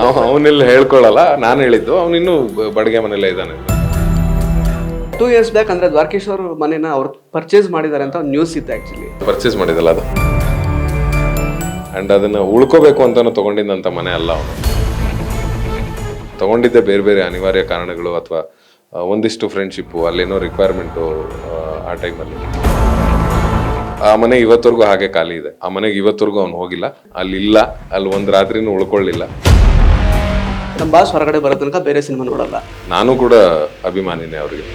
ಅವನೆಲ್ಲ ಹೇಳ್ಕೊಳ್ಳಲ್ಲ, ನಾನು ಹೇಳಿದ್ದು. ಅವನಿನ್ನೂ ಬಡಿಗೆ ಮನೆಯಲ್ಲೇ ಇದ್ದಾನೆ. 2 years ಬ್ಯಾಕ್ ಅಂದ್ರೆ ದ್ವಾರಕೀಶ್ವರ್ ಮನೆನ ಅವ್ರು ಪರ್ಚೇಸ್ ಮಾಡಿದ್ದಾರೆ ಅಂತ ಒಂದು ನ್ಯೂಸ್ ಇತ್ತು. ಆಕ್ಚುಲಿ ಪರ್ಚೇಸ್ ಮಾಡಿದಲ್ಲ ಅದು, ಅಂಡ್ ಅದನ್ನ ಉಳ್ಕೋಬೇಕು ಅಂತಾನು ತಗೊಂಡಿದ್ದಂತ ಮನೆ ಅಲ್ಲ. ಅವನು ತಗೊಂಡಿದ್ದೆ ಬೇರೆ ಬೇರೆ ಅನಿವಾರ್ಯ ಕಾರಣಗಳು ಅಥವಾ ಒಂದಿಷ್ಟು ಫ್ರೆಂಡ್ಶಿಪ್ಪು, ಅಲ್ಲೇನೋ ರಿಕ್ವೈರ್ಮೆಂಟು ಆ ಟೈಮಲ್ಲಿ. ಆ ಮನೆ ಇವತ್ತವರೆಗೂ ಹಾಗೆ ಖಾಲಿ ಇದೆ. ಆ ಮನೆಗೆ ಇವತ್ತವರೆಗೂ ಅವ್ನು ಹೋಗಿಲ್ಲ, ಅಲ್ಲಿಲ್ಲ, ಅಲ್ಲಿ ಒಂದು ರಾತ್ರಿನೂ ಉಳ್ಕೊಳ್ಳಿಲ್ಲ. ನಮ್ಮ ಬಾಸ್ ಹೊರಗಡೆ ಬರೋ ತನಕ ಬೇರೆ ಸಿನಿಮಾ ನೋಡಲ್ಲ. ನಾನು ಕೂಡ ಅಭಿಮಾನಿನೇ ಅವ್ರಿಗೆ.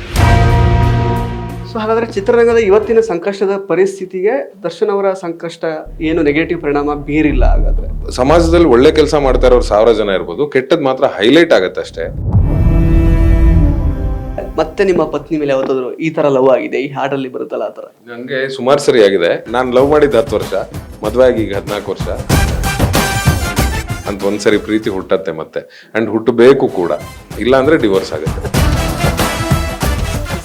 ಸೊ ಹಾಗಾದ್ರೆ ಚಿತ್ರರಂಗದ ಇವತ್ತಿನ ಸಂಕಷ್ಟದ ಪರಿಸ್ಥಿತಿಗೆ ದರ್ಶನ್ ಅವರ ಸಂಕಷ್ಟ ಏನು ನೆಗೆಟಿವ್ ಪರಿಣಾಮ ಬೀರಿಲ್ಲ? ಹಾಗಾದ್ರೆ ಸಮಾಜದಲ್ಲಿ ಒಳ್ಳೆ ಕೆಲಸ ಮಾಡ್ತಾ ಇರೋರು 1000 ಜನ ಇರ್ಬೋದು, ಕೆಟ್ಟದ್ ಮಾತ್ರ ಹೈಲೈಟ್ ಆಗತ್ತೆ ಅಷ್ಟೇ. ಮತ್ತೆ ನಿಮ್ಮ ಪತ್ನಿ ಮೇಲೆ ಯಾವತ್ತಾದ್ರು ಈ ತರ ಲವ್ ಆಗಿದೆ? ಈ ಹಾಡಲ್ಲಿ ಬರುತ್ತಲ್ಲ ಆ ತರ. ನಂಗೆ ಸುಮಾರು ಸರಿ ಆಗಿದೆ. ನಾನು ಲವ್ ಮಾಡಿದ್ದು 10 ವರ್ಷ, ಮದುವೆ ಆಗಿ ಈಗ 14 ವರ್ಷ ಅಂತ. ಒಂದ್ಸರಿ ಪ್ರೀತಿ ಹುಟ್ಟತ್ತೆ ಮತ್ತೆ, ಅಂಡ್ ಹುಟ್ಟಬೇಕು ಕೂಡ, ಇಲ್ಲ ಅಂದ್ರೆ ಡಿವೋರ್ಸ್ ಆಗುತ್ತೆ.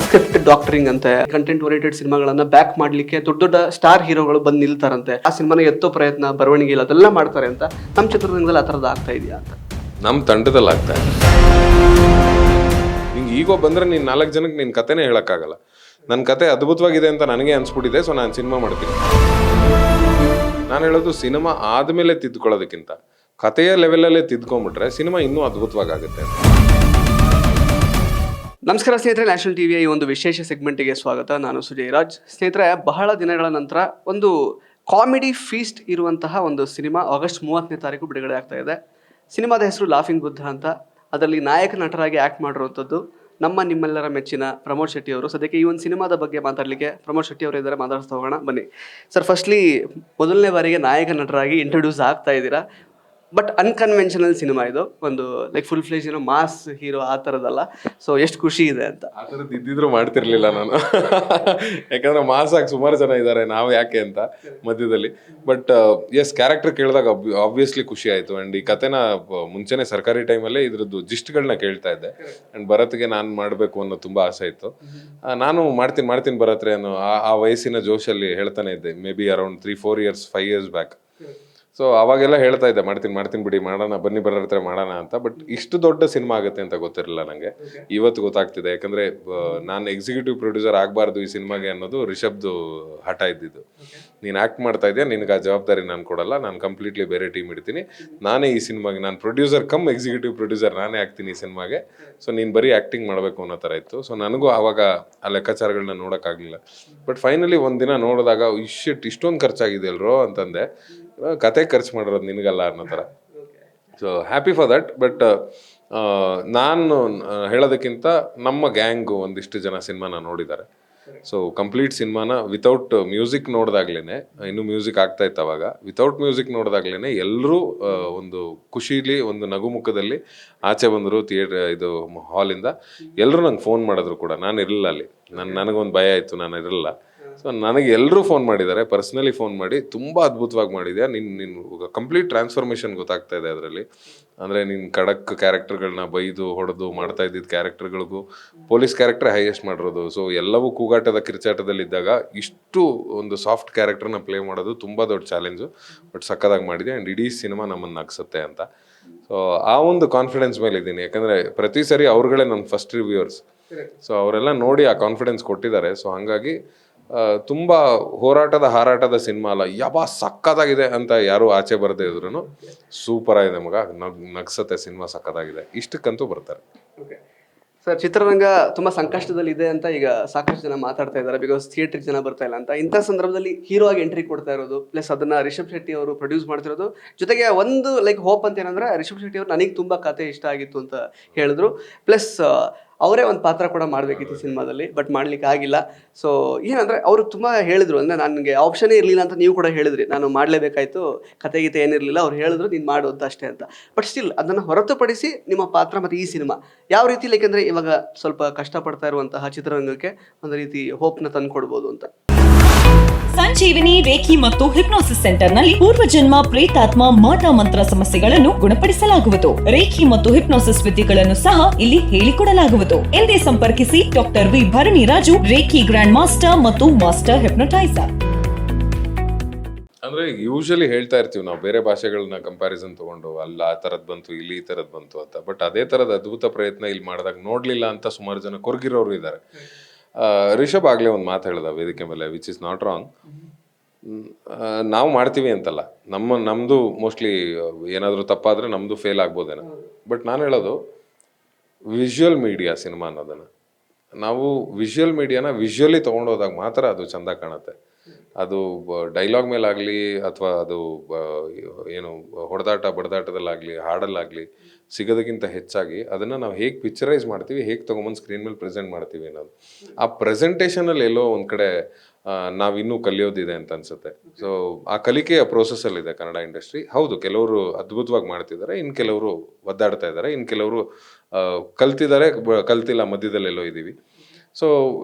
ಸ್ಕ್ರಿಪ್ಟ್ ಡಾಕ್ಟರಿಂಗ್ ಅಂತೆ, ಕಂಟೆಂಟ್ ಓರಿಯೆಂಟೆಡ್ ಸಿನಿಮಾಗಳನ್ನ ಬ್ಯಾಕ್ ಮಾಡ್ಲಿಕ್ಕೆ ದೊಡ್ಡ ದೊಡ್ಡ ಸ್ಟಾರ್ ಹೀರೋಗಳು ಬಂದು ನಿಲ್ತಾರಂತೆ. ಆ ಸಿನಿಮಾನ ಎತ್ತೋ ಪ್ರಯತ್ನ, ಬರವಣಿಗೆ ಇಲ್ಲ, ಅದೆಲ್ಲ ಮಾಡ್ತಾರೆ ಅಂತ. ನಮ್ಮ ಚಿತ್ರರಂಗದಲ್ಲಿ ಆ ಥರದ್ದು ಆಗ್ತಾ ಇದೆಯಾ ಅಂತ? ನಮ್ಮ ತಂಡದಲ್ಲಿ ಆಗ್ತಾ ಇದೆ. ನಿಂಗೆ ಈಗೋ ಬಂದ್ರೆ ನೀನು 4 ಜನಕ್ಕೆ ನಿನ್ನ ಕತೆನೇ ಹೇಳಕ್ಕಾಗಲ್ಲ. ನನ್ನ ಕತೆ ಅದ್ಭುತವಾಗಿದೆ ಅಂತ ನನಗೆ ಅನ್ಸ್ಬಿಟ್ಟಿದೆ, ಸೊ ನಾನು ಸಿನಿಮಾ ಮಾಡ್ತೀನಿ. ನಾನು ಹೇಳೋದು ಸಿನಿಮಾ ಆದಮೇಲೆ ತಿದ್ಕೊಳ್ಳೋದಕ್ಕಿಂತ ಕಥೆಯ ಲೆವೆಲಲ್ಲೇ ತಿದ್ಕೊಂಡ್ಬಿಟ್ರೆ ಸಿನಿಮಾ ಇನ್ನೂ ಅದ್ಭುತವಾಗುತ್ತೆ. ನಮಸ್ಕಾರ ಸ್ನೇಹಿತರೆ, ನ್ಯಾಷನಲ್ ಟಿವಿಯ ಈ ಒಂದು ವಿಶೇಷ ಸೆಗ್ಮೆಂಟಿಗೆ ಸ್ವಾಗತ. ನಾನು ಸುಜಯ್ ರಾಜ್. ಸ್ನೇಹಿತರೆ, ಬಹಳ ದಿನಗಳ ನಂತರ ಒಂದು ಕಾಮಿಡಿ ಫೀಸ್ಟ್ ಇರುವಂತಹ ಒಂದು ಸಿನಿಮಾ ಆಗಸ್ಟ್ 30ನೇ ತಾರೀಕು ಬಿಡುಗಡೆ ಆಗ್ತಾ ಇದೆ. ಸಿನಿಮಾದ ಹೆಸರು ಲಾಫಿಂಗ್ ಬುದ್ಧ ಅಂತ. ಅದರಲ್ಲಿ ನಾಯಕ ನಟರಾಗಿ ಆ್ಯಕ್ಟ್ ಮಾಡಿರುವಂಥದ್ದು ನಮ್ಮ ನಿಮ್ಮೆಲ್ಲರ ಮೆಚ್ಚಿನ ಪ್ರಮೋದ್ ಶೆಟ್ಟಿ ಅವರು. ಸದ್ಯಕ್ಕೆ ಈ ಒಂದು ಸಿನಿಮಾದ ಬಗ್ಗೆ ಮಾತಾಡಲಿಕ್ಕೆ ಪ್ರಮೋದ್ ಶೆಟ್ಟಿ ಅವರು ಇದ್ದಾರೆ, ಮಾತಾಡ್ತಾ ಹೋಗೋಣ ಬನ್ನಿ. ಸರ್, ಫಸ್ಟ್ಲಿ ಮೊದಲನೇ ಬಾರಿಗೆ ನಾಯಕ ನಟರಾಗಿ ಇಂಟ್ರೊಡ್ಯೂಸ್ ಆಗ್ತಾ ಇದ್ದೀರಾ. ಬಟ್ ಅನ್ಕನ್ವೆನ್ಷನಲ್ ಸಿನಿಮಾ ಇದು, ಒಂದು ಲೈಕ್ ಫುಲ್ ಫ್ಲೇಜ್ ಏನೋ ಮಾಸ್ ಹೀರೋ ಆ ಥರದಲ್ಲ. ಸೊ ಎಷ್ಟು ಖುಷಿ ಇದೆ ಅಂತ. ಆ ಥರದ್ದು ಇದ್ದಿದ್ರು ಮಾಡ್ತಿರ್ಲಿಲ್ಲ ನಾನು, ಯಾಕಂದ್ರೆ ಮಾಸ್ ಆಗಿ ಸುಮಾರು ಜನ ಇದ್ದಾರೆ, ನಾವು ಯಾಕೆ ಅಂತ ಮಧ್ಯದಲ್ಲಿ. ಬಟ್ ಎಸ್, ಕ್ಯಾರೆಕ್ಟರ್ ಕೇಳಿದಾಗ ಆಬ್ವಿಯಸ್ಲಿ ಖುಷಿ ಆಯಿತು. ಆ್ಯಂಡ್ ಈ ಕತೆನ ಮುಂಚೆನೆ ಸರ್ಕಾರಿ ಟೈಮಲ್ಲೇ ಇದ್ರದ್ದು ಜಿಸ್ಟ್ಗಳನ್ನ ಕೇಳ್ತಾ ಇದ್ದೆ. ಆ್ಯಂಡ್ ಭರತ್ಗೆ ನಾನು ಮಾಡಬೇಕು ಅನ್ನೋ ತುಂಬ ಆಸೆ ಇತ್ತು. ನಾನು ಮಾಡ್ತೀನಿ ಭರತ್ರೆ ಅನ್ನೋ ಆ ವಯಸ್ಸಿನ ಜೋಶಲ್ಲಿ ಹೇಳ್ತಾನೆ ಇದ್ದೆ. May be around 3-4 years 5 years back. So ಅವಾಗೆಲ್ಲ ಹೇಳ್ತಾ ಇದ್ದೆ, ಮಾಡ್ತೀನಿ ಬಿಡಿ, ಮಾಡೋಣ, ಬನ್ನಿ ಬರೋತ್ರ ಮಾಡೋಣ ಅಂತ. ಬಟ್ ಇಷ್ಟು ದೊಡ್ಡ ಸಿನಿಮಾ ಆಗುತ್ತೆ ಅಂತ ಗೊತ್ತಿರಲಿಲ್ಲ ನನಗೆ. ಇವತ್ತು ಗೊತ್ತಾಗ್ತಿದೆ, ಯಾಕಂದರೆ ನಾನು ಎಕ್ಸಿಕ್ಯೂಟಿವ್ ಪ್ರೊಡ್ಯೂಸರ್ ಆಗಬಾರ್ದು ಈ ಸಿನಿಮಾಗೆ ಅನ್ನೋದು ರಿಷಬ್ದು ಹಠ ಇದ್ದಿದ್ದು. ನೀನು ಆ್ಯಕ್ಟ್ ಮಾಡ್ತಾ ಇದೆಯಾ, ನಿನಗೆ ಆ ಜವಾಬ್ದಾರಿ ನಾನು ಕೊಡಲ್ಲ, ನಾನು ಕಂಪ್ಲೀಟ್ಲಿ ಬೇರೆ ಟೀಮ್ ಇಡ್ತೀನಿ, ನಾನೇ ಈ ಸಿನಿಮಾಗೆ, ನಾನು ಪ್ರೊಡ್ಯೂಸರ್ ಕಮ್ ಎಕ್ಸಿಕ್ಯೂಟಿವ್ ಪ್ರೊಡ್ಯೂಸರ್ ನಾನೇ ಆಗ್ತೀನಿ ಈ ಸಿನಿಮಾಗೆ. ಸೊ ನೀನು ಬರೀ ಆ್ಯಕ್ಟಿಂಗ್ ಮಾಡಬೇಕು ಅನ್ನೋ ಥರ ಇತ್ತು. ಸೊ ನನಗೂ ಆವಾಗ ಆ ಲೆಕ್ಕಾಚಾರಗಳನ್ನ ನೋಡೋಕ್ಕಾಗಲಿಲ್ಲ. ಬಟ್ ಫೈನಲಿ ಒಂದಿನ ನೋಡಿದಾಗ ಇಷ್ಟೊಂದು ಖರ್ಚಾಗಿದೆ ಅಲ್ರೋ ಅಂತಂದೆ. ಕತೆ ಖರ್ಚು ಮಾಡಿರೋದು ನಿನಗಲ್ಲ ಅನ್ನೋ ಥರ. So happy for that. But ನಾನು ಹೇಳೋದಕ್ಕಿಂತ ನಮ್ಮ ಗ್ಯಾಂಗು ಒಂದಿಷ್ಟು ಜನ ಸಿನಿಮಾನ ನೋಡಿದ್ದಾರೆ. ಸೊ ಕಂಪ್ಲೀಟ್ ಸಿನಿಮಾನ ವಿತೌಟ್ ಮ್ಯೂಸಿಕ್ ನೋಡಿದಾಗ್ಲೇ, ಇನ್ನೂ ಮ್ಯೂಸಿಕ್ ಆಗ್ತಾ ಇತ್ತು ಅವಾಗ, ವಿತೌಟ್ ಮ್ಯೂಸಿಕ್ ನೋಡಿದಾಗ್ಲೇ ಎಲ್ಲರೂ ಒಂದು ಖುಷಿಲಿ, ಒಂದು ನಗುಮುಖದಲ್ಲಿ ಆಚೆ ಬಂದರು ಇದು ಹಾಲಿಂದ. ಎಲ್ಲರೂ ನಂಗೆ ಫೋನ್ ಮಾಡಿದ್ರು ಕೂಡ. ನಾನು ಇರಲಿಲ್ಲ ಅಲ್ಲಿ, ನನಗೊಂದು ಭಯ ಇತ್ತು, ನಾನು ಇರಲಿಲ್ಲ. ಸೊ ನನಗೆ ಎಲ್ಲರೂ ಫೋನ್ ಮಾಡಿದ್ದಾರೆ, ಪರ್ಸ್ನಲಿ ಫೋನ್ ಮಾಡಿ, ತುಂಬ ಅದ್ಭುತವಾಗಿ ಮಾಡಿದ್ಯಾ, ನೀನು ಕಂಪ್ಲೀಟ್ ಟ್ರಾನ್ಸ್ಫಾರ್ಮೇಷನ್ ಗೊತ್ತಾಗ್ತಾ ಇದೆ ಅದರಲ್ಲಿ. ಅಂದರೆ ನೀನು ಖಡಕ್ ಕ್ಯಾರೆಕ್ಟರ್ಗಳನ್ನ ಬೈದು ಹೊಡೆದು ಮಾಡ್ತಾ ಇದ್ದಿದ್ದು ಕ್ಯಾರೆಕ್ಟರ್ಗಳಿಗೂ ಪೊಲೀಸ್ ಕ್ಯಾರೆಕ್ಟರ್ ಹೈಯೆಸ್ಟ್ ಮಾಡಿರೋದು. ಸೊ ಎಲ್ಲವೂ ಕೂಗಾಟದ ಕಿರ್ಚಾಟದಲ್ಲಿದ್ದಾಗ ಇಷ್ಟು ಒಂದು ಸಾಫ್ಟ್ ಕ್ಯಾರೆಕ್ಟರ್ನ ಪ್ಲೇ ಮಾಡೋದು ತುಂಬ ದೊಡ್ಡ ಚಾಲೆಂಜು. ಬಟ್ ಸಕ್ಕದಾಗಿ ಮಾಡಿದೆ. ಆ್ಯಂಡ್ ಇಡೀ ಸಿನಿಮಾ ನಮ್ಮನ್ನು ನಗಿಸುತ್ತೆ ಅಂತ. ಸೊ ಆ ಒಂದು ಕಾನ್ಫಿಡೆನ್ಸ್ ಮೇಲೆ ಇದ್ದೀನಿ, ಯಾಕಂದರೆ ಪ್ರತಿ ಸರಿ ಅವ್ರುಗಳೇ ನನ್ನ ಫಸ್ಟ್ ರಿವ್ಯೂವರ್ಸ್. ಸೊ ಅವರೆಲ್ಲ ನೋಡಿ ಆ ಕಾನ್ಫಿಡೆನ್ಸ್ ಕೊಟ್ಟಿದ್ದಾರೆ. ಸೊ ಹಾಗಾಗಿ ತುಂಬ ಹಾರಾಟದ ಸಿನಿಮಾ ಅಲ್ಲ, ಯಬಾ ಸಕ್ಕತ್ತಾಗಿದೆ ಅಂತ ಯಾರು ಆಚೆ ಬರದೇ ಇದ್ರು ಸೂಪರ್ ಆಗಿದೆ ಮಗ, ನಗ್ಸತ್ತೆ ಸಿನಿಮಾ, ಸಕ್ಕತ್ತಾಗಿದೆ, ಇಷ್ಟಕ್ಕಂತೂ ಬರ್ತಾರೆ. ಸರ್, ಚಿತ್ರರಂಗ ತುಂಬಾ ಸಂಕಷ್ಟದಲ್ಲಿದೆ ಅಂತ ಈಗ ಸಾಕಷ್ಟು ಜನ ಮಾತಾಡ್ತಾ ಇದ್ದಾರೆ, ಬಿಕಾಸ್ ಥಿಯೇಟರ್ ಜನ ಬರ್ತಾ ಇಲ್ಲ ಅಂತ. ಇಂಥ ಸಂದರ್ಭದಲ್ಲಿ ಹೀರೋ ಆಗಿ ಎಂಟ್ರಿ ಕೊಡ್ತಾ ಇರೋದು, ಪ್ಲಸ್ ಅದನ್ನ ರಿಷಬ್ ಶೆಟ್ಟಿ ಅವರು ಪ್ರೊಡ್ಯೂಸ್ ಮಾಡ್ತಿರೋದು, ಜೊತೆಗೆ ಒಂದು ಲೈಕ್ ಹೋಪ್ ಅಂತ ಏನಂದ್ರೆ ರಿಷಬ್ ಶೆಟ್ಟಿ ಅವರು ನನಗೆ ತುಂಬಾ ಕತೆ ಇಷ್ಟ ಆಗಿತ್ತು ಅಂತ ಹೇಳಿದ್ರು. ಪ್ಲಸ್ ಅವರೇ ಒಂದು ಪಾತ್ರ ಕೂಡ ಮಾಡಬೇಕಿತ್ತು ಸಿನಿಮಾದಲ್ಲಿ, ಬಟ್ ಮಾಡ್ಲಿಕ್ಕೆ ಆಗಿಲ್ಲ. ಸೊ ಏನಂದ್ರೆ ಅವರು ತುಂಬಾ ಹೇಳಿದ್ರು, ಅಂದ್ರೆ ನನಗೆ ಆಪ್ಷನೇ ಇರಲಿಲ್ಲ ಅಂತ ನೀವು ಕೂಡ ಹೇಳಿದ್ರಿ, ನಾನು ಮಾಡಲೇಬೇಕಾಯ್ತು, ಕತೆ ಗೀತೆ ಏನಿರಲಿಲ್ಲ, ಅವ್ರು ಹೇಳಿದ್ರು ನೀನು ಮಾಡು ಅಂತ ಅಷ್ಟೇ ಅಂತ. ಬಟ್ ಸ್ಟಿಲ್ ಅದನ್ನು ಹೊರತುಪಡಿಸಿ ನಿಮ್ಮ ಪಾತ್ರ ಮತ್ತು ಈ ಸಿನಿಮಾ ಯಾವ ರೀತಿ, ಯಾಕೆಂದ್ರೆ ಇವಾಗ ಸ್ವಲ್ಪ ಕಷ್ಟಪಡ್ತಾ ಇರುವಂತಹ ಚಿತ್ರರಂಗಕ್ಕೆ ಒಂದು ರೀತಿ ಹೋಪ್ನ ತಂದು ಕೊಡ್ಬೋದು ಅಂತ. ಸಂಜೀವಿನಿ ರೇಖಿ ಮತ್ತು ಹಿಪ್ನೋಸಿಸ್ ಸೆಂಟರ್ ನಲ್ಲಿ ಪೂರ್ವಜನ್ಮ, ಪ್ರೇತಾತ್ಮ, ಮಾಟ ಮಂತ್ರ ಸಮಸ್ಯೆಗಳನ್ನು ಗುಣಪಡಿಸಲಾಗುವುದು. ರೇಖಿ ಮತ್ತು ಹಿಪ್ನೋಸಿಸ್ ವಿದ್ಯೆಗಳನ್ನು ಸಹ ಇಲ್ಲಿ ಹೇಳಿಕೊಡಲಾಗುವುದು. ಎಂದೇ ಸಂಪರ್ಕಿಸಿ ಡಾಕ್ಟರ್ ವಿ ಭರಣಿ ರಾಜು, ರೇಖಿ ಗ್ರ್ಯಾಂಡ್ ಮಾಸ್ಟರ್ ಮತ್ತು ಮಾಸ್ಟರ್ ಹಿಪ್ನೋಟೈಸರ್. ಅಂದ್ರೆ ಯೂಶಲಿ ಹೇಳ್ತಾ ಇರ್ತೀವಿ ನಾವು ಬೇರೆ ಭಾಷೆಗಳನ್ನ ಕಂಪ್ಯಾರಿಸನ್ ತಗೊಂಡು ಅಲ್ಲ ಆ ಥರದ್ದು ಬಂತು ಇಲ್ಲಿ ಈ ಥರದ್ದು ಬಂತು ಅಂತ. ಬಟ್ ಅದೇ ಥರದ ಅದ್ಭುತ ಪ್ರಯತ್ನ ಇಲ್ಲಿ ಮಾಡಿದಾಗ ನೋಡ್ಲಿಲ್ಲ ಅಂತ ಸುಮಾರು ಜನ ಕೊರಗಿರೋರು ಇದ್ದಾರೆ. ರಿಷಬ್ ಆಗ್ಲೇ ಒಂದು ಮಾತು ಹೇಳ್ದ ವೇದಿಕೆ ಮೇಲೆ, ವಿಚ್ ಇಸ್ ನಾಟ್ ರಾಂಗ್. ನಾವು ಮಾಡ್ತೀವಿ ಅಂತಲ್ಲ, ನಮ್ಮದು ಮೋಸ್ಟ್ಲಿ ಏನಾದರೂ ತಪ್ಪಾದರೆ ನಮ್ಮದು ಫೇಲ್ ಆಗ್ಬೋದೇನೋ. ಬಟ್ ನಾನು ಹೇಳೋದು ವಿಜುವಲ್ ಮೀಡಿಯಾ ಸಿನಿಮಾ ಅನ್ನೋದನ್ನು ನಾವು ವಿಜುವಲ್ ಮೀಡಿಯಾನ ವಿಜುವಲಿ ತೊಗೊಂಡೋದಾಗ ಮಾತ್ರ ಅದು ಚೆಂದ ಕಾಣುತ್ತೆ. ಅದು ಡೈಲಾಗ್ ಮೇಲಾಗಲಿ ಅಥವಾ ಅದು ಏನು ಹೊಡೆದಾಟ ಬಡದಾಟದಲ್ಲಾಗಲಿ ಹಾಡಲ್ಲಾಗಲಿ ಸಿಗೋದಕ್ಕಿಂತ ಹೆಚ್ಚಾಗಿ ಅದನ್ನು ನಾವು ಹೇಗೆ ಪಿಕ್ಚರೈಸ್ ಮಾಡ್ತೀವಿ, ಹೇಗೆ ತೊಗೊಂಬಂದು ಸ್ಕ್ರೀನ್ ಮೇಲೆ ಪ್ರೆಸೆಂಟ್ ಮಾಡ್ತೀವಿ ಅನ್ನೋದು. ಆ ಪ್ರೆಸೆಂಟೇಷನಲ್ಲಿ ಎಲ್ಲೋ ಒಂದು ಕಡೆ ನಾವಿನ್ನೂ ಕಲಿಯೋದಿದೆ ಅಂತ ಅನ್ಸುತ್ತೆ. ಸೊ ಆ ಕಲಿಕೆಯ ಪ್ರೋಸೆಸ್ಸಲ್ಲಿದೆ ಕನ್ನಡ ಇಂಡಸ್ಟ್ರಿ. ಹೌದು, ಕೆಲವರು ಅದ್ಭುತವಾಗಿ ಮಾಡ್ತಿದ್ದಾರೆ, ಇನ್ನು ಕೆಲವರು ಒದ್ದಾಡ್ತಾ ಇದ್ದಾರೆ, ಇನ್ನು ಕೆಲವರು ಕಲ್ತಿದ್ದಾರೆ, ಕಲ್ತಿಲ್ಲ, ಮಧ್ಯದಲ್ಲೆಲ್ಲೋ ಇದ್ದೀವಿ. ಸೊ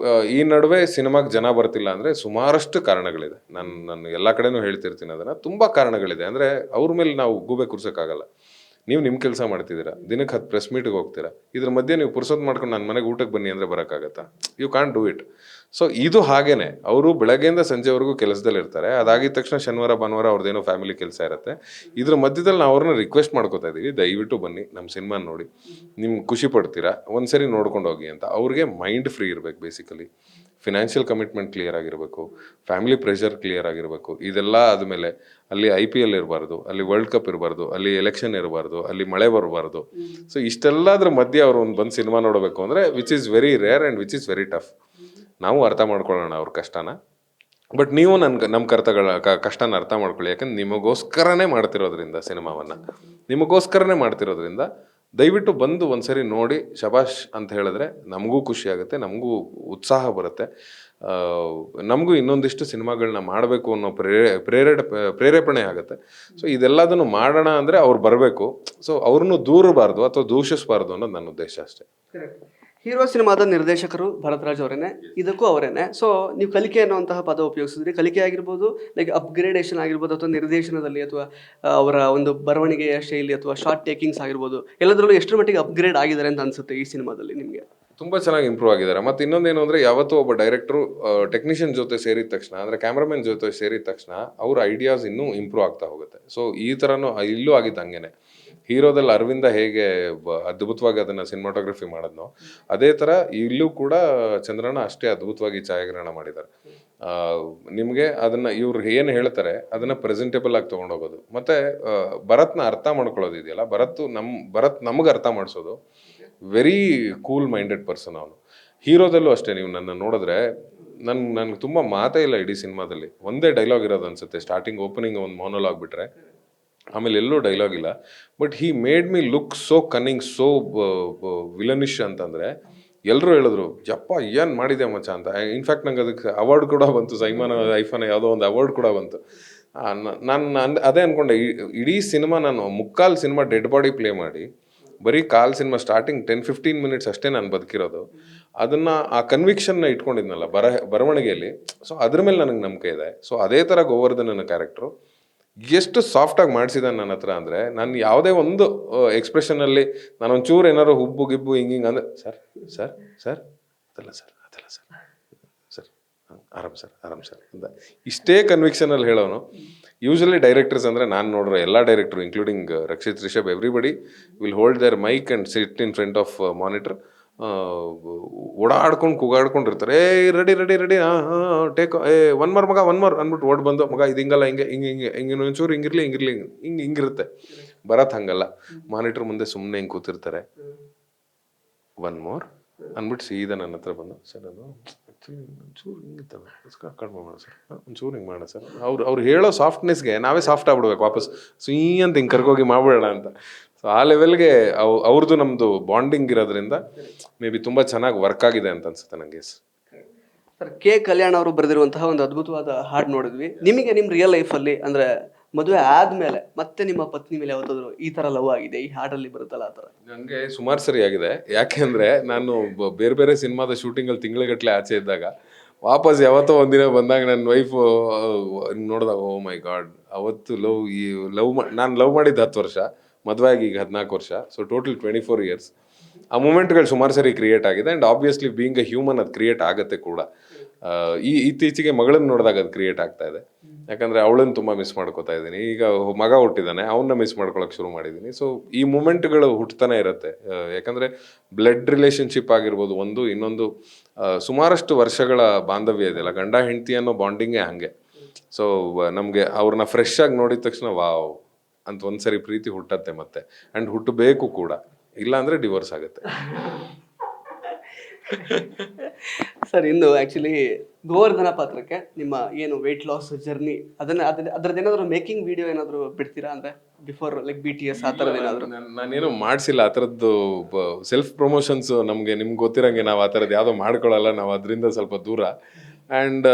ಈ ನಡುವೆ ಸಿನಿಮಾಗೆ ಜನ ಬರ್ತಿಲ್ಲ ಅಂದರೆ ಸುಮಾರಷ್ಟು ಕಾರಣಗಳಿದೆ. ನಾನು ಎಲ್ಲ ಕಡೆನೂ ಹೇಳ್ತಿರ್ತೀನಿ ಅದನ್ನು. ತುಂಬ ಕಾರಣಗಳಿದೆ. ಅಂದರೆ ಅವ್ರ ಮೇಲೆ ನಾವು ಗೂಬೆ ಕೂರ್ಸೋಕ್ಕಾಗಲ್ಲ. ನೀವು ನಿಮ್ಮ ಕೆಲಸ ಮಾಡ್ತಿದ್ದೀರಾ, ದಿನಕ್ಕೆ 10 ಪ್ರೆಸ್ ಮೀಟಿಗೆ ಹೋಗ್ತೀರಾ, ಇದ್ರ ಮಧ್ಯೆ ನೀವು ಪುರ್ಸೊತ್ ಮಾಡ್ಕೊಂಡು ನನ್ನ ಮನೆಗೆ ಊಟಕ್ಕೆ ಬನ್ನಿ ಅಂದರೆ ಬರೋಕ್ಕಾಗತ್ತಾ? You can't do it. So ಇದು ಹಾಗೇನೆ, ಅವರು ಬೆಳಗ್ಗೆಯಿಂದ ಸಂಜೆವರೆಗೂ ಕೆಲಸದಲ್ಲಿ ಇರ್ತಾರೆ. ಅದಾಗಿದ ತಕ್ಷಣ ಶನಿವಾರ ಭಾನುವಾರ ಅವ್ರದ್ದೇನೋ ಫ್ಯಾಮಿಲಿ ಕೆಲಸ ಇರುತ್ತೆ. ಇದ್ರ ಮಧ್ಯದಲ್ಲಿ ನಾವು ಅವ್ರನ್ನ ರಿಕ್ವೆಸ್ಟ್ ಮಾಡ್ಕೋತಾ ಇದ್ದೀವಿ, ದಯವಿಟ್ಟು ಬನ್ನಿ ನಮ್ಮ ಸಿನಿಮಾ ನೋಡಿ, ನಿಮ್ಗೆ ಖುಷಿ ಪಡ್ತೀರಾ, ಒಂದ್ಸರಿ ನೋಡ್ಕೊಂಡು ಹೋಗಿ ಅಂತ. ಅವ್ರಿಗೆ ಮೈಂಡ್ ಫ್ರೀ ಇರಬೇಕು. ಬೇಸಿಕಲಿ ಫಿನಾನ್ಷಿಯಲ್ ಕಮಿಟ್ಮೆಂಟ್ ಕ್ಲಿಯರ್ ಆಗಿರಬೇಕು, ಫ್ಯಾಮಿಲಿ ಪ್ರೆಷರ್ ಕ್ಲಿಯರ್ ಆಗಿರಬೇಕು. ಇದೆಲ್ಲ ಆದಮೇಲೆ ಅಲ್ಲಿ IPL ಇರಬಾರ್ದು, ಅಲ್ಲಿ ವರ್ಲ್ಡ್ ಕಪ್ ಇರಬಾರ್ದು, ಅಲ್ಲಿ ಎಲೆಕ್ಷನ್ ಇರಬಾರ್ದು, ಅಲ್ಲಿ ಮಳೆ ಬರಬಾರ್ದು. ಸೊ ಇಷ್ಟೆಲ್ಲದ್ರ ಮಧ್ಯೆ ಅವರು ಒಂದು ಬಂದು ಸಿನಿಮಾ ನೋಡಬೇಕು ಅಂದರೆ which is very rare and which is very tough. ನಾವು ಅರ್ಥ ಮಾಡ್ಕೊಳ್ಳೋಣ ಅವ್ರ ಕಷ್ಟನ, ಬಟ್ ನೀವು ನಮ್ಮ ಕಷ್ಟನ ಅರ್ಥ ಮಾಡ್ಕೊಳ್ಳಿ. ಯಾಕಂದ್ರೆ ನಿಮಗೋಸ್ಕರನೇ ಮಾಡ್ತಿರೋದ್ರಿಂದ, ಸಿನಿಮಾವನ್ನು ನಿಮಗೋಸ್ಕರನೇ ಮಾಡ್ತಿರೋದ್ರಿಂದ ದಯವಿಟ್ಟು ಬಂದು ಒಂದ್ಸರಿ ನೋಡಿ ಶಬಾಷ್ ಅಂತ ಹೇಳಿದ್ರೆ ನಮಗೂ ಖುಷಿ ಆಗುತ್ತೆ, ನಮಗೂ ಉತ್ಸಾಹ ಬರುತ್ತೆ, ನಮಗೂ ಇನ್ನೊಂದಿಷ್ಟು ಸಿನಿಮಾಗಳನ್ನ ಮಾಡಬೇಕು ಅನ್ನೋ ಪ್ರೇರೇಪಣೆ ಆಗುತ್ತೆ. ಸೊ ಇದೆಲ್ಲದನ್ನು ಮಾಡೋಣ ಅಂದರೆ ಅವ್ರು ಬರಬೇಕು. ಸೊ ಅವ್ರನ್ನೂ ದೂರಬಾರ್ದು ಅಥವಾ ದೂಷಿಸಬಾರ್ದು ಅನ್ನೋದು ನನ್ನ ಉದ್ದೇಶ ಅಷ್ಟೇ. ಹೀರೋ ಸಿನಿಮಾದ ನಿರ್ದೇಶಕರು ಭರದ್ರಾಜ್ ಅವರೇನೆ, ಇದಕ್ಕೂ ಅವರೇನೆ. ಸೊ ನೀವು ಕಲಿಕೆ ಅನ್ನುವಂತಹ ಪದ ಉಪಯೋಗಿಸಿದ್ರಿ. ಕಲಿಕೆ ಆಗಿರ್ಬೋದು, ಲೈಕ್ ಅಪ್ಗ್ರೇಡೇಷನ್ ಆಗಿರ್ಬೋದು, ಅಥವಾ ನಿರ್ದೇಶನದಲ್ಲಿ ಅಥವಾ ಅವರ ಒಂದು ಬರವಣಿಗೆಯ ಶೈಲಿ ಅಥವಾ ಶಾರ್ಟ್ ಟೇಕಿಂಗ್ಸ್ ಆಗಿರ್ಬೋದು, ಎಲ್ಲದರಲ್ಲೂ ಎಷ್ಟರ ಮಟ್ಟಿಗೆ ಅಪ್ಗ್ರೇಡ್ ಆಗಿದ್ದಾರೆ ಅಂತ ಅನ್ಸುತ್ತೆ ಈ ಸಿನಿಮಾದಲ್ಲಿ ನಿಮಗೆ? ತುಂಬ ಚೆನ್ನಾಗಿ ಇಂಪ್ರೂವ್ ಆಗಿದ್ದಾರೆ. ಮತ್ತು ಇನ್ನೊಂದೇನು ಅಂದರೆ, ಯಾವತ್ತೂ ಒಬ್ಬ ಡೈರೆಕ್ಟ್ರು ಟೆಕ್ನಿಷಿಯನ್ ಜೊತೆ ಸೇರಿದ ತಕ್ಷಣ, ಅಂದರೆ ಕ್ಯಾಮ್ರಾಮನ್ ಜೊತೆ ಸೇರಿದ ತಕ್ಷಣ ಅವ್ರ ಐಡಿಯಾಸ್ ಇನ್ನೂ ಇಂಪ್ರೂವ್ ಆಗ್ತಾ ಹೋಗುತ್ತೆ. ಸೊ ಈ ಥರನೂ ಇಲ್ಲೂ ಆಗಿದ್ದು ಹಂಗೇನೆ. ಹೀರೋದಲ್ಲಿ ಅರವಿಂದ ಹೇಗೆ ಅದ್ಭುತವಾಗಿ ಅದನ್ನು ಸಿನಿಮಾಟೋಗ್ರಫಿ ಮಾಡಿದ್ನೋ, ಅದೇ ಥರ ಇಲ್ಲೂ ಕೂಡ ಚಂದ್ರಣ್ಣ ಅಷ್ಟೇ ಅದ್ಭುತವಾಗಿ ಛಾಯಾಗ್ರಹಣ ಮಾಡಿದ್ದಾರೆ. ನಿಮಗೆ ಅದನ್ನು ಇವ್ರು ಏನು ಹೇಳ್ತಾರೆ ಅದನ್ನು ಪ್ರೆಸೆಂಟೇಬಲ್ ಆಗಿ ತೊಗೊಂಡೋಗೋದು, ಮತ್ತು ಭರತ್ನ ಅರ್ಥ ಮಾಡ್ಕೊಳ್ಳೋದು ಇದೆಯಲ್ಲ, ಭರತ್ ನಮಗೆ ಅರ್ಥ ಮಾಡಿಸೋದು. ವೆರಿ ಕೂಲ್ ಮೈಂಡೆಡ್ ಪರ್ಸನ್ ಅವನು. ಹೀರೋದಲ್ಲೂ ಅಷ್ಟೇ, ನೀವು ನನ್ನ ನೋಡಿದ್ರೆ ನನಗೆ ತುಂಬ ಮಾತೇ ಇಲ್ಲ ಇಡೀ ಸಿನಿಮಾದಲ್ಲಿ. ಒಂದೇ ಡೈಲಾಗ್ ಇರೋದು ಅನ್ಸುತ್ತೆ, ಸ್ಟಾರ್ಟಿಂಗ್ ಓಪನಿಂಗ್ ಒಂದು ಮೋನೋಲಾಗ್ ಬಿಟ್ಟರೆ, ಆಮೇಲೆ ಎಲ್ಲೂ ಡೈಲಾಗ್ ಇಲ್ಲ. But he made me look so ಕನ್ನಿಂಗ್, so villainish ಅಂತಂದರೆ ಎಲ್ಲರೂ ಹೇಳಿದ್ರು, ಯಪ್ಪ ಏನು ಮಾಡಿದೆ ಮಚ್ಚ ಅಂತ. ಇನ್ಫ್ಯಾಕ್ಟ್ ನಂಗೆ ಅದಕ್ಕೆ ಅವಾರ್ಡ್ ಕೂಡ ಬಂತು, ಐಫಾನ ಯಾವುದೋ ಒಂದು ಅವಾರ್ಡ್ ಕೂಡ ಬಂತು. ನಾನು ಅದೇ ಅಂದ್ಕೊಂಡೆ, ಇಡೀ ಸಿನಿಮಾ ನಾನು ಮುಕ್ಕಾಲು ಸಿನಿಮಾ ಡೆಡ್ ಬಾಡಿ ಪ್ಲೇ ಮಾಡಿ, ಬರೀ ಕಾಲ್ ಸಿನಿಮಾ ಸ್ಟಾರ್ಟಿಂಗ್ 10-15 ಮಿನಿಟ್ಸ್ ಅಷ್ಟೇ ನಾನು ಬದುಕಿರೋದು. ಅದನ್ನು ಆ ಕನ್ವಿಕ್ಷನ್ನ ಇಟ್ಕೊಂಡಿದ್ನಲ್ಲ ಬರವಣಿಗೆಯಲ್ಲಿ. ಸೊ ಅದ್ರ ಮೇಲೆ ನನಗೆ ನಂಬಿಕೆ ಇದೆ. ಸೊ ಅದೇ ಥರ ಗೋವರ್ಧನನ ಕ್ಯಾರೆಕ್ಟ್ರು ಎಷ್ಟು ಸಾಫ್ಟಾಗಿ ಮಾಡಿಸಿದ್ದಾನೆ ನನ್ನ ಹತ್ರ ಅಂದರೆ, ನಾನು ಯಾವುದೇ ಒಂದು ಎಕ್ಸ್ಪ್ರೆಷನಲ್ಲಿ ನಾನೊಂಚೂರು ಏನಾದ್ರು ಹುಬ್ಬು ಗಿಬ್ಬು ಹಿಂಗೆ ಅಂದರೆ, ಸರ್ ಸರ್ ಸರ್ ಅದಲ್ಲ ಸರ್ ಸರ್ ಆರಾಮ್ ಸರ್ ಅಂತ ಇಷ್ಟೇ ಕನ್ವಿಕ್ಷನಲ್ಲಿ ಹೇಳೋನು. ಯೂಶಲಿ ಡೈರೆಕ್ಟರ್ಸ್ ಅಂದರೆ ನಾನು ನೋಡ್ರೆ ಎಲ್ಲ ಡೈರೆಕ್ಟ್ರು including Rakshit Rishab, everybody will hold their mic and sit in front of monitor, ಓಡಾಡ್ಕೊಂಡು ಕೂಗಾಡ್ಕೊಂಡಿರ್ತಾರೆ. ರೆಡಿ ಟೇಕ್, ಒನ್ ಮಗ ಅಂದ್ಬಿಟ್ಟು ಓಡ್ ಬಂದು, ಮಗ ಇದು ಹಿಂಗಲ್ಲ, ಹಿಂಗೆ ಒಂಚೂರು ಹಿಂಗಿರ್ಲಿ ಹಿಂಗಿರುತ್ತೆ. ಭರತ್ ಹಂಗಲ್ಲ, ಮಾನಿಟರ್ ಮುಂದೆ ಸುಮ್ಮನೆ ಹಿಂಗೆ ಕೂತಿರ್ತಾರೆ. ಒನ್ ಮೋರ್ ಅಂದ್ಬಿಟ್ಟು ಸೀದಾ ನನ್ನ ಹತ್ರ ಬಂದು, ಸರ್ ಅದು ಆ್ಯಕ್ಚುಲಿ ಒಂಚೂರು ಹಿಂಗಿತ್ತಲ್ಲ, ಕಡಿಮೆ ಮಾಡೋಣ ಸರ್, ಒಂಚೂರು ಹಿಂಗೆ ಮಾಡೋಣ ಸರ್. ಅವ್ರು ಹೇಳೋ ಸಾಫ್ಟ್ನೆಸ್ಗೆ ನಾವೇ ಸಾಫ್ಟ್ ಆಗ್ಬಿಡ್ಬೇಕು ವಾಪಸ್, ಸುಯ್ ಅಂತ ಹಿಂಗೆ ಕರ್ಕೋಗಿ ಮಾಡ್ಬಿಡೋಣ ಅಂತ. ಸೊ ಆ ಲೆವೆಲ್ಗೆ ಅವ್ರದ್ದು ನಮ್ಮದು ಬಾಂಡಿಂಗ್ ಇರೋದ್ರಿಂದ ಮೇ ಬಿ ತುಂಬ ಚೆನ್ನಾಗಿ ವರ್ಕ್ ಆಗಿದೆ ಅಂತ ಅನ್ಸುತ್ತೆ ನನಗೆ. ಸರ್, ಕೆ ಕಲ್ಯಾಣ್ ಅವರು ಬರೆದಿರುವಂತಹ ಒಂದು ಅದ್ಭುತವಾದ ಹಾಡು ನೋಡಿದ್ವಿ. ನಿಮಗೆ ನಿಮ್ಮ ರಿಯಲ್ ಲೈಫಲ್ಲಿ ಅಂದರೆ ಮದುವೆ ಆದಮೇಲೆ ಮತ್ತೆ ನಿಮ್ಮ ಪತ್ನಿ ಮೇಲೆ ಯಾವತ್ತಾದ್ರು ಈ ಥರ ಲವ್ ಆಗಿದೆ, ಈ ಹಾಡಲ್ಲಿ ಬರುತ್ತಲ್ಲ ಆ ಥರ? ನನಗೆ ಸುಮಾರು ಸರಿ ಆಗಿದೆ. ಯಾಕೆಂದರೆ ನಾನು ಬೇರೆ ಬೇರೆ ಸಿನಿಮಾದ ಶೂಟಿಂಗಲ್ಲಿ ತಿಂಗಳಗಟ್ಟಲೆ ಆಚೆ ಇದ್ದಾಗ ವಾಪಸ್ ಯಾವತ್ತೋ ಒಂದಿನ ಬಂದಾಗ ನನ್ನ ವೈಫು ನೋಡಿದಾಗ, ಓ ಮೈ ಗಾಡ್, ಅವತ್ತು ನಾನು ಲವ್ ಮಾಡಿದ್ದು 10 ವರ್ಷ, ಮದುವೆ ಆಗಿ ಈಗ 14 ವರ್ಷ, ಸೊ ಟೋಟಲ್ 24 ಇಯರ್ಸ್. ಆ ಮೂಮೆಂಟ್ಗಳು ಸುಮಾರು ಸರಿ ಕ್ರಿಯೇಟ್ ಆಗಿದೆ. And obviously being A human ಅದು ಕ್ರಿಯೇಟ್ ಆಗುತ್ತೆ ಕೂಡ. ಇತ್ತೀಚೆಗೆ ಮಗಳನ್ನ ನೋಡಿದಾಗ ಅದು ಕ್ರಿಯೇಟ್ ಆಗ್ತಾ ಇದೆ. ಯಾಕಂದರೆ ಅವಳನ್ನು ತುಂಬ ಮಿಸ್ ಮಾಡ್ಕೋತಾ ಇದ್ದೀನಿ. ಈಗ ಮಗ ಹುಟ್ಟಿದ್ದಾನೆ, ಅವನ್ನ ಮಿಸ್ ಮಾಡ್ಕೊಳಕ್ಕೆ ಶುರು ಮಾಡಿದ್ದೀನಿ. ಸೊ ಈ ಮೂಮೆಂಟ್ಗಳು ಹುಟ್ಟತಾನೆ ಇರುತ್ತೆ. ಯಾಕಂದರೆ ಬ್ಲಡ್ ರಿಲೇಷನ್ಶಿಪ್ ಆಗಿರ್ಬೋದು ಒಂದು, ಇನ್ನೊಂದು ಸುಮಾರಷ್ಟು ವರ್ಷಗಳ ಬಾಂಧವ್ಯ ಇದೆಯಲ್ಲ, ಗಂಡ ಹೆಂಡತಿ ಅನ್ನೋ ಬಾಂಡಿಂಗೇ ಹಾಗೆ. ಸೊ ನಮಗೆ ಅವ್ರನ್ನ ಫ್ರೆಶ್ ಆಗಿ ನೋಡಿದ ತಕ್ಷಣ ವಾವ್ ಅಂತ ಒಂದ್ಸರಿ ಪ್ರೀತಿ ಹುಟ್ಟತ್ತೆ ಮತ್ತೆ, ಆ್ಯಂಡ್ ಹುಟ್ಟಬೇಕು ಕೂಡ, ಇಲ್ಲ ಅಂದರೆ ಡಿವೋರ್ಸ್ ಆಗುತ್ತೆ. ಸರ್ ಇನ್ನು ಆ್ಯಕ್ಚುಲಿ ಗೋವರ್ಧನ ಪಾತ್ರಕ್ಕೆ ನಿಮ್ಮ ಏನು ವೆಯ್ಟ್ ಲಾಸ್ ಜರ್ನಿ ಅದರದ್ದು ಏನಾದರೂ ಮೇಕಿಂಗ್ ವಿಡಿಯೋ ಏನಾದರೂ ಬಿಡ್ತೀರಾ? ಅಂದರೆ ಬಿಫೋರ್ ಲೈಕ್ BTS ಆ ಥರದ್ದು ಏನಾದರೂ? ನಾನೇನು ಮಾಡಿಸಿಲ್ಲ ಆ ಥರದ್ದು. ಸೆಲ್ಫ್ ಪ್ರಮೋಷನ್ಸ್ ನಿಮ್ಗೆ ಗೊತ್ತಿರಂಗೆ ನಾವು ಆ ಥರದ್ದು ಯಾವುದೋ ಮಾಡ್ಕೊಳ್ಳಲ್ಲ, ನಾವು ಅದರಿಂದ ಸ್ವಲ್ಪ ದೂರ. ಆ್ಯಂಡ್